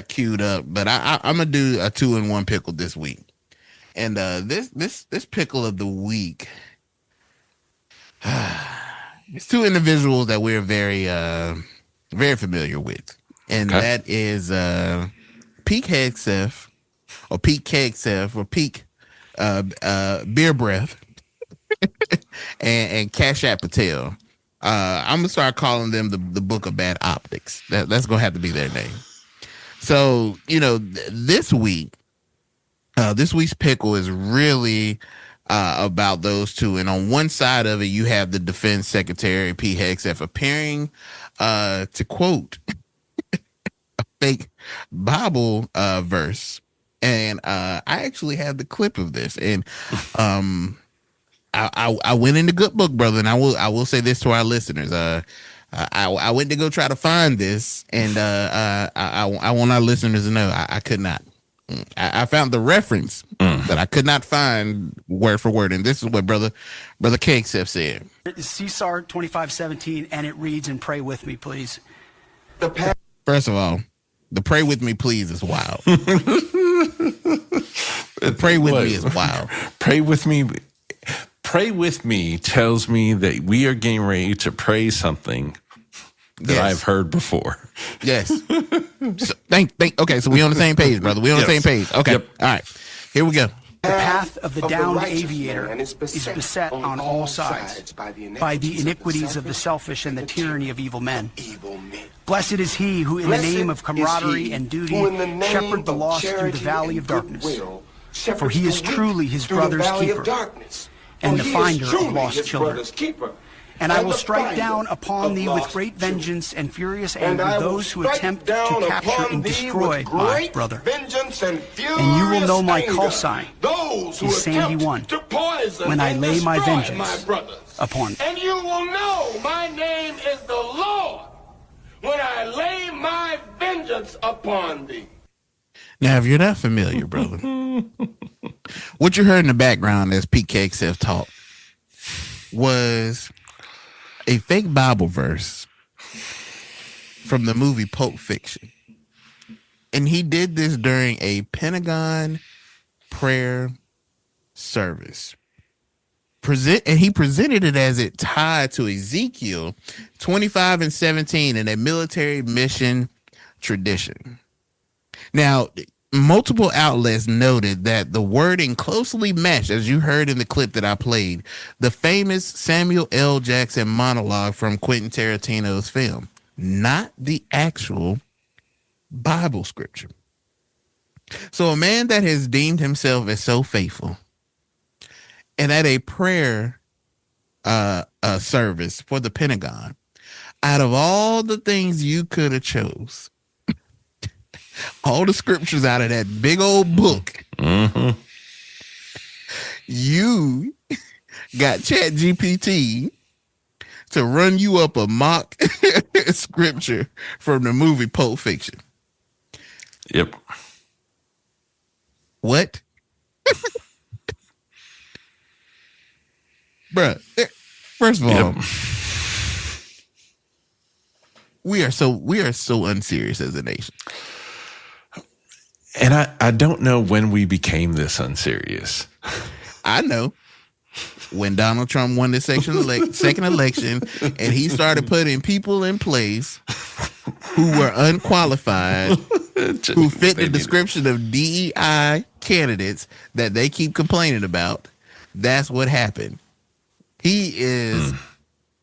S2: queued up, but I'm gonna do a 2-in-1 pickle this week. And this pickle of the week, it's 2 individuals that we're very familiar with, and that is Pete Hegseth, or Pete Hegseth, or Pete Beer Breath, and Kash Patel. I'm gonna start calling them the Book of Bad Optics. That's gonna have to be their name. So, you know, this week's pickle is really about those 2. And on one side of it, you have the Defense Secretary Pete Hegseth appearing to quote a fake Bible verse. And I actually have the clip of this. And I went in the good book, brother, and I will say this to our listeners. I went to go try to find this, and I want our listeners to know I could not. I found the reference, but I could not find word for word. And this is what Brother Hegseth said.
S8: It's CSAR 2517, and it reads, and pray with me, please.
S2: First of all, the pray with me, please is wild. Pray with me is wild.
S3: Pray with me. Pray with me tells me that we are getting ready to pray something that I've heard before.
S2: Yes. So, okay, so we on the same page, brother. We on the same page. Okay. Yep. All right. Here we go.
S8: The path of the downed aviator is beset on all sides by the iniquities of the selfish and the tyranny of evil men. Blessed is he who in the name of camaraderie and duty shepherd the lost through the valley of darkness. For he is truly his brother's keeper and the finder of lost children. And I will strike down upon thee with great vengeance and furious anger those who attempt to capture and destroy my brother. And you will know my call sign is Sandy 1 when I lay my vengeance upon thee.
S9: And you will know my name is the Lord when I lay my vengeance upon thee.
S2: Now, if you're not familiar, brother, what you heard in the background as Pete Hegseth talked was a fake Bible verse from the movie Pulp Fiction. And he did this during a Pentagon prayer service. And he presented it as it tied to Ezekiel 25:17 in a military mission tradition. Now, multiple outlets noted that the wording closely matched, as you heard in the clip that I played, the famous Samuel L. Jackson monologue from Quentin Tarantino's film, not the actual Bible scripture. So a man that has deemed himself as so faithful, and at a prayer service for the Pentagon, out of all the things you could have chose, all the scriptures out of that big old book, you got ChatGPT to run you up a mock scripture from the movie Pulp Fiction.
S3: Yep.
S2: What? Bruh, first of all, we are so unserious as a nation.
S3: And I don't know when we became this unserious.
S2: I know. When Donald Trump won the second election and he started putting people in place who were unqualified, who fit the description of DEI candidates that they keep complaining about, that's what happened. He is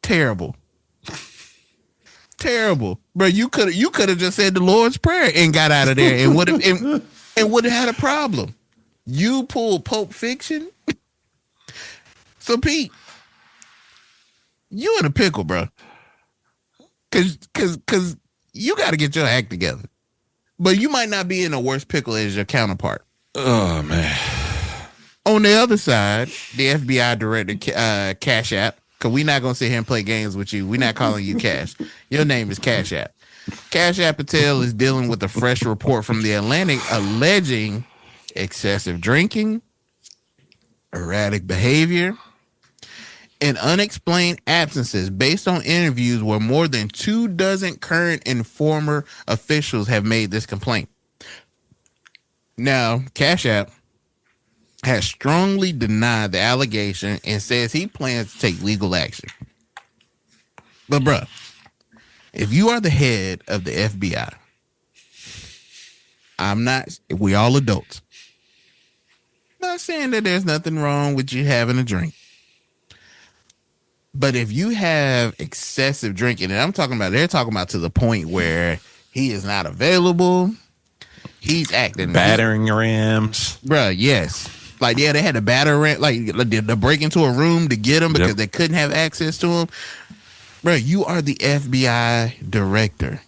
S2: terrible. Terrible. Bro, you could have just said the Lord's Prayer and got out of there and would have had a problem. You pulled Pulp Fiction. So Pete, you in a pickle, bro. Cause you got to get your act together. But you might not be in a worse pickle as your counterpart.
S3: Oh man.
S2: On the other side, the FBI Director Kash because we're not going to sit here and play games with you. We're not calling you Cash. Your name is Kash Kash Patel is dealing with a fresh report from the Atlantic alleging excessive drinking, erratic behavior, and unexplained absences based on interviews where more than 24 current and former officials have made this complaint. Now, Kash has strongly denied the allegation and says he plans to take legal action. But bruh, if you are the head of the FBI, we all adults. I'm not saying that there's nothing wrong with you having a drink. But if you have excessive drinking, and they're talking about to the point where he is not available, he's acting
S3: battering rams.
S2: Bruh, yes. Like, yeah, they had to batter, like, to break into a room to get him because they couldn't have access to him. Bro, you are the FBI director.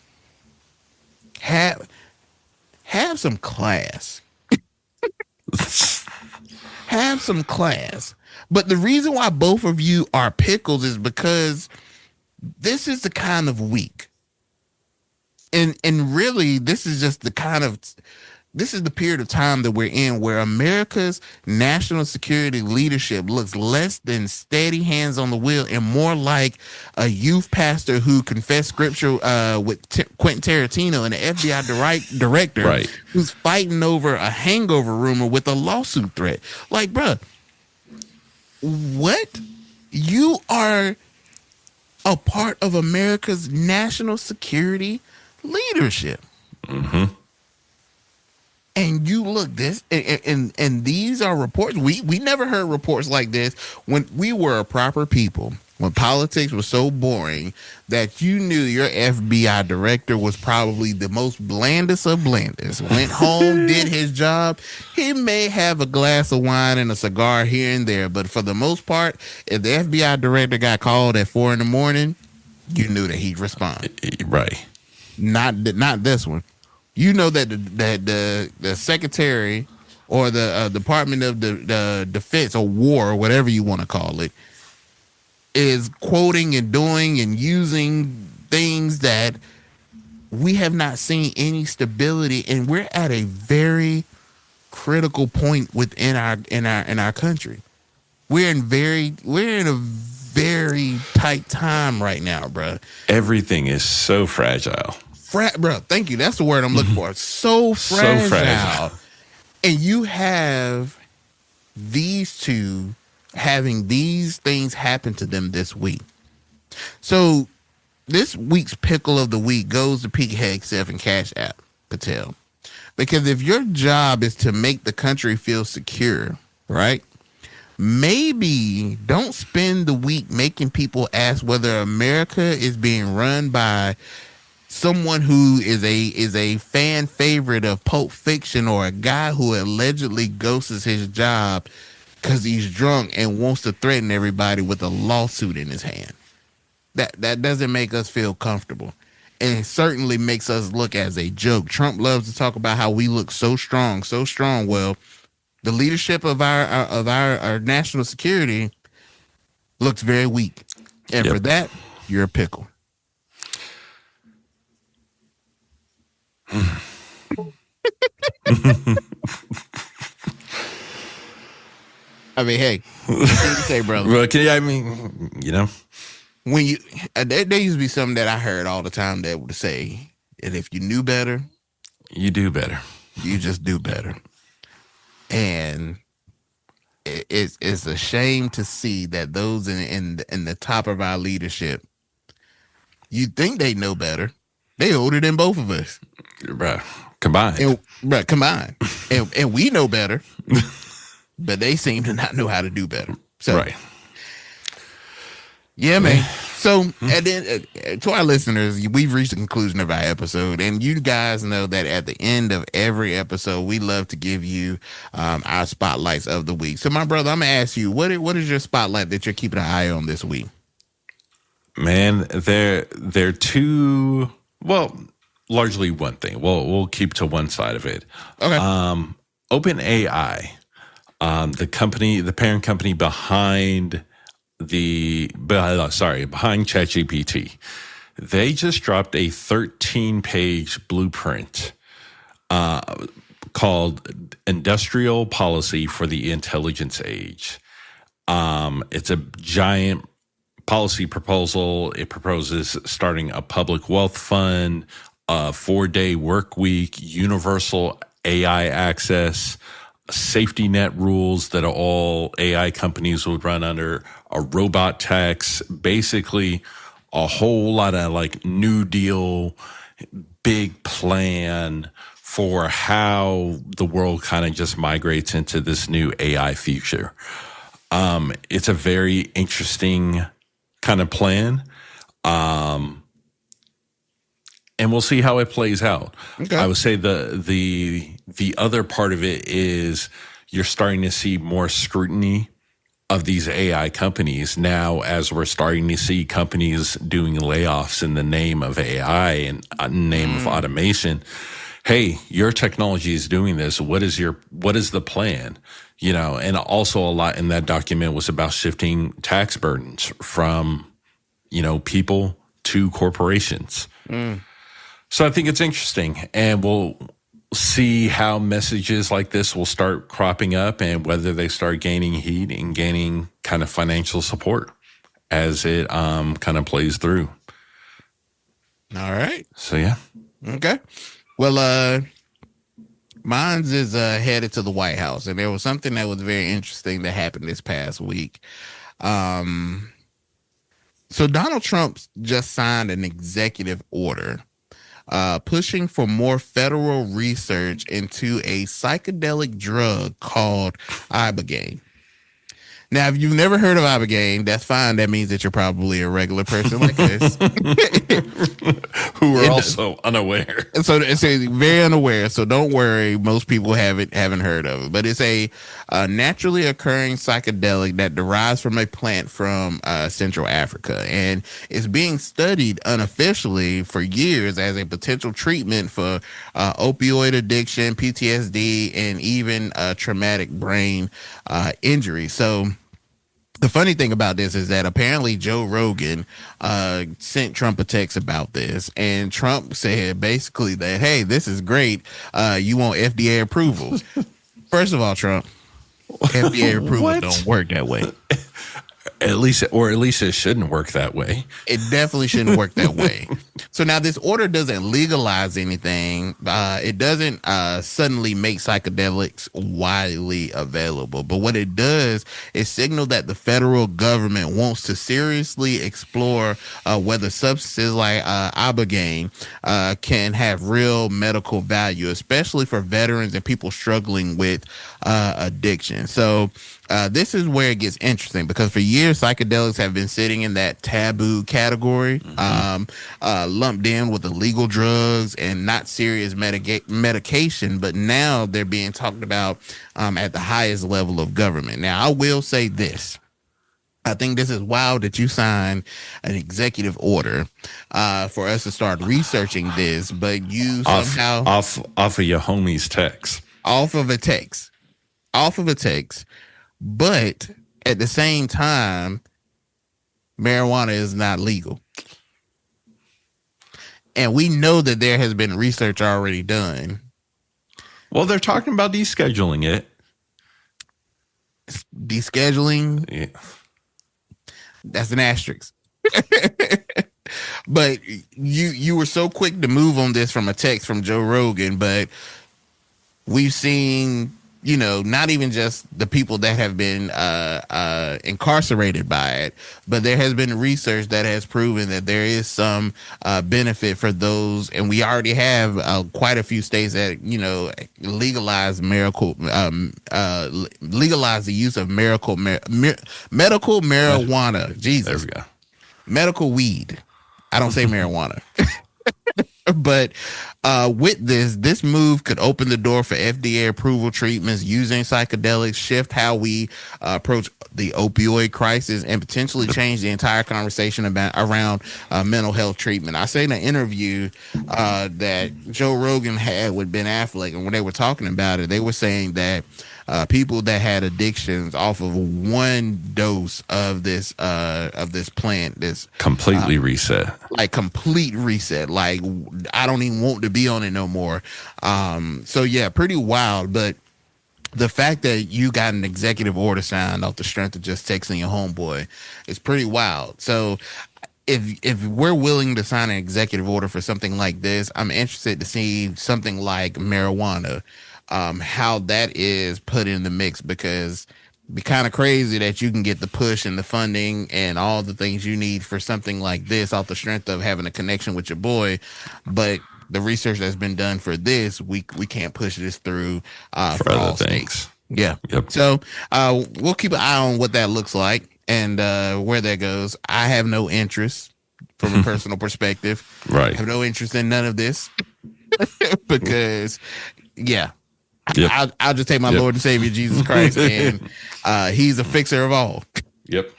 S2: Have some class. Have some class. But the reason why both of you are pickles is because this is the kind of week. And really, this is just this is the period of time that we're in where America's national security leadership looks less than steady hands on the wheel and more like a youth pastor who confessed scripture with Quentin Tarantino and the FBI director who's fighting over a hangover rumor with a lawsuit threat. Like, bruh, what? You are a part of America's national security leadership. Mm-hmm. And you look this, and these are reports. We never heard reports like this when we were a proper people. when politics was so boring that you knew your FBI director was probably the most blandest of blandest. Went home, did his job. He may have a glass of wine and a cigar here and there, but for the most part, if the FBI director got called at 4 a.m, you knew that he'd respond.
S3: Right.
S2: Not this one. You know that the secretary or the Department of the Defense or War, or whatever you want to call it, is quoting and doing and using things that we have not seen any stability, and we're at a very critical point within our country. We're in a very tight time right now, bro.
S3: Everything is so fragile.
S2: Bro, thank you. That's the word I'm looking for. So fragile.
S3: So fragile.
S2: And you have these two having these things happen to them this week. So this week's Pickle of the Week goes to Pete Hegseth and Kash Patel. Because if your job is to make the country feel secure, right? Maybe don't spend the week making people ask whether America is being run by someone who is a fan favorite of Pulp Fiction, or a guy who allegedly ghosts his job because he's drunk and wants to threaten everybody with a lawsuit in his hand. That doesn't make us feel comfortable. And it certainly makes us look as a joke. Trump loves to talk about how we look so strong, so strong. Well, the leadership of our national security looks very weak. And for that, you're a pickle. I mean, hey, what can you say, brother?
S3: Well, you know,
S2: when you there used to be something that I heard all the time that would say, and if you knew better,
S3: you do better.
S2: You just do better. And it's a shame to see that those in the top of our leadership, you think they know better. They older than both of us.
S3: Bruh, combined. And we know better. But they seem to not know how to do better. So, right.
S2: Yeah, man. So, and then to our listeners, we've reached the conclusion of our episode, and you guys know that at the end of every episode, we love to give you our spotlights of the week. So, my brother, I'm gonna ask you, what is your spotlight that you're keeping an eye on this week?
S3: Man, they're two. Well, largely one thing. We'll keep to one side of it.
S2: Okay.
S3: OpenAI. The parent company behind behind ChatGPT, they just dropped a 13-page blueprint called Industrial Policy for the Intelligence Age. It's a giant policy proposal. It proposes starting a public wealth fund, a 4-day work week, universal AI access, safety net rules that all AI companies would run under, a robot tax, basically a whole lot of like New Deal, big plan for how the world kind of just migrates into this new AI future. It's a very interesting kind of plan. And we'll see how it plays out. Okay. I would say the other part of it is you're starting to see more scrutiny of these AI companies now, as we're starting to see companies doing layoffs in the name of AI and name of automation. Hey, your technology is doing this. What is the plan? You know, and also a lot in that document was about shifting tax burdens from, people to corporations. So I think it's interesting, and we'll see how messages like this will start cropping up and whether they start gaining heat and gaining kind of financial support as it kind of plays through.
S2: All right.
S3: So, yeah.
S2: Okay. Well, mine's is headed to the White House, and there was something that was very interesting that happened this past week. So Donald Trump just signed an executive order pushing for more federal research into a psychedelic drug called Ibogaine. Now, if you've never heard of Ibogaine, that's fine. That means that you're probably a regular person like us.
S3: Who are also unaware.
S2: So it's very unaware. So don't worry. Most people haven't heard of it. But it's a naturally occurring psychedelic that derives from a plant from Central Africa. And it's being studied unofficially for years as a potential treatment for opioid addiction, PTSD, and even traumatic brain injury. So the funny thing about this is that apparently Joe Rogan sent Trump a text about this, and Trump said basically that, hey, this is great. You want FDA approval. First of all, Trump, FDA approval don't work that way.
S3: At least it shouldn't work that way.
S2: It definitely shouldn't work that way. So now this order doesn't legalize anything. It doesn't suddenly make psychedelics widely available. But what it does is signal that the federal government wants to seriously explore whether substances like Ibogaine can have real medical value, especially for veterans and people struggling with addiction. So this is where it gets interesting, because for years psychedelics have been sitting in that taboo category, lumped in with illegal drugs and not serious medication, but now they're being talked about at the highest level of government. Now, I will say this. I think this is wild that you signed an executive order for us to start researching this, but you somehow
S3: off of your homie's text.
S2: Off of a text. But at the same time, marijuana is not legal. And we know that there has been research already done.
S3: Well, they're talking about descheduling it.
S2: Descheduling?
S3: Yeah.
S2: That's an asterisk. But you were so quick to move on this from a text from Joe Rogan, but we've seen, not even just the people that have been incarcerated by it, but there has been research that has proven that there is some benefit for those. And we already have quite a few states that, legalize legalize the use of medical marijuana. Jesus.
S3: There we go.
S2: Medical weed. I don't say marijuana. But with this move could open the door for FDA approval treatments using psychedelics, shift how we approach the opioid crisis, and potentially change the entire conversation around mental health treatment. I say in an interview that Joe Rogan had with Ben Affleck, and when they were talking about it, they were saying that people that had addictions off of one dose of this plant, this
S3: completely reset,
S2: like complete reset. Like, I don't even want to be on it no more. So yeah, pretty wild. But the fact that you got an executive order signed off the strength of just texting your homeboy is pretty wild. So if we're willing to sign an executive order for something like this, I'm interested to see something like marijuana, how that is put in the mix, because it'd be kind of crazy that you can get the push and the funding and all the things you need for something like this off the strength of having a connection with your boy, but the research that's been done for this, we can't push this through for all states. Yeah.
S3: Yep.
S2: So we'll keep an eye on what that looks like and where that goes. I have no interest from a personal perspective.
S3: Right.
S2: I have no interest in none of this because, yeah.
S3: Yep.
S2: I'll just take my Lord and Savior Jesus Christ, and he's a fixer of all.
S3: Yep.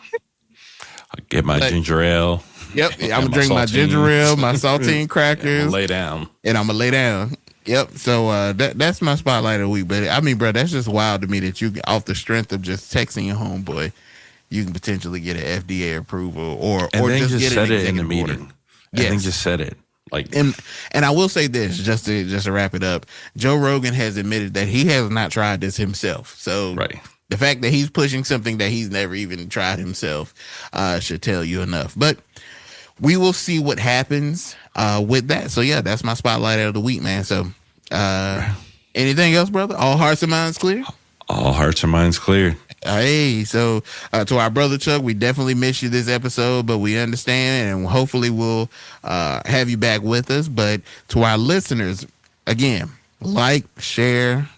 S3: I'll get my ginger ale.
S2: Yep. I'm going to drink my ginger ale, my saltine crackers.
S3: Lay down.
S2: And I'm going to lay down. Yep. So that's my spotlight of the week. But I mean, bro, that's just wild to me that you, off the strength of just texting your homeboy, you can potentially get an FDA approval or just get
S3: said
S2: an
S3: it in the
S2: executive
S3: meeting.
S2: order.
S3: Yes. And just said it. Like,
S2: and I will say this, just to wrap it up, Joe Rogan has admitted that he has not tried this himself. So
S3: right.
S2: The fact that he's pushing something that he's never even tried himself should tell you enough. But we will see what happens with that. So yeah, that's my spotlight of the week, man. So anything else, brother? All hearts and minds clear?
S3: All hearts and minds clear.
S2: Hey, so to our brother Chuck, we definitely miss you this episode, but we understand, and hopefully we'll have you back with us. But to our listeners, again, like, share,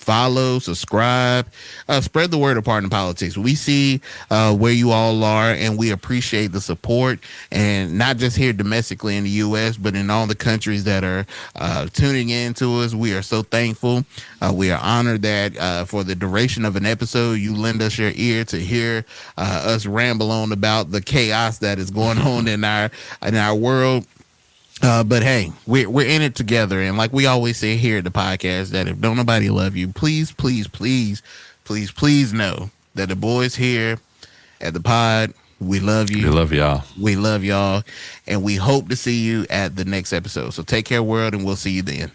S2: follow, subscribe, spread the word of Pardon Politics. We see where you all are, and we appreciate the support, and not just here domestically in the U.S., but in all the countries that are tuning in to us. We are so thankful. We are honored that for the duration of an episode, you lend us your ear to hear us ramble on about the chaos that is going on in our world. But hey, we're in it together, and like we always say here at the podcast, that if don't nobody love you, please know that the boys here at the pod, we love you.
S3: We love y'all.
S2: We love y'all, and we hope to see you at the next episode. So take care, world, and we'll see you then.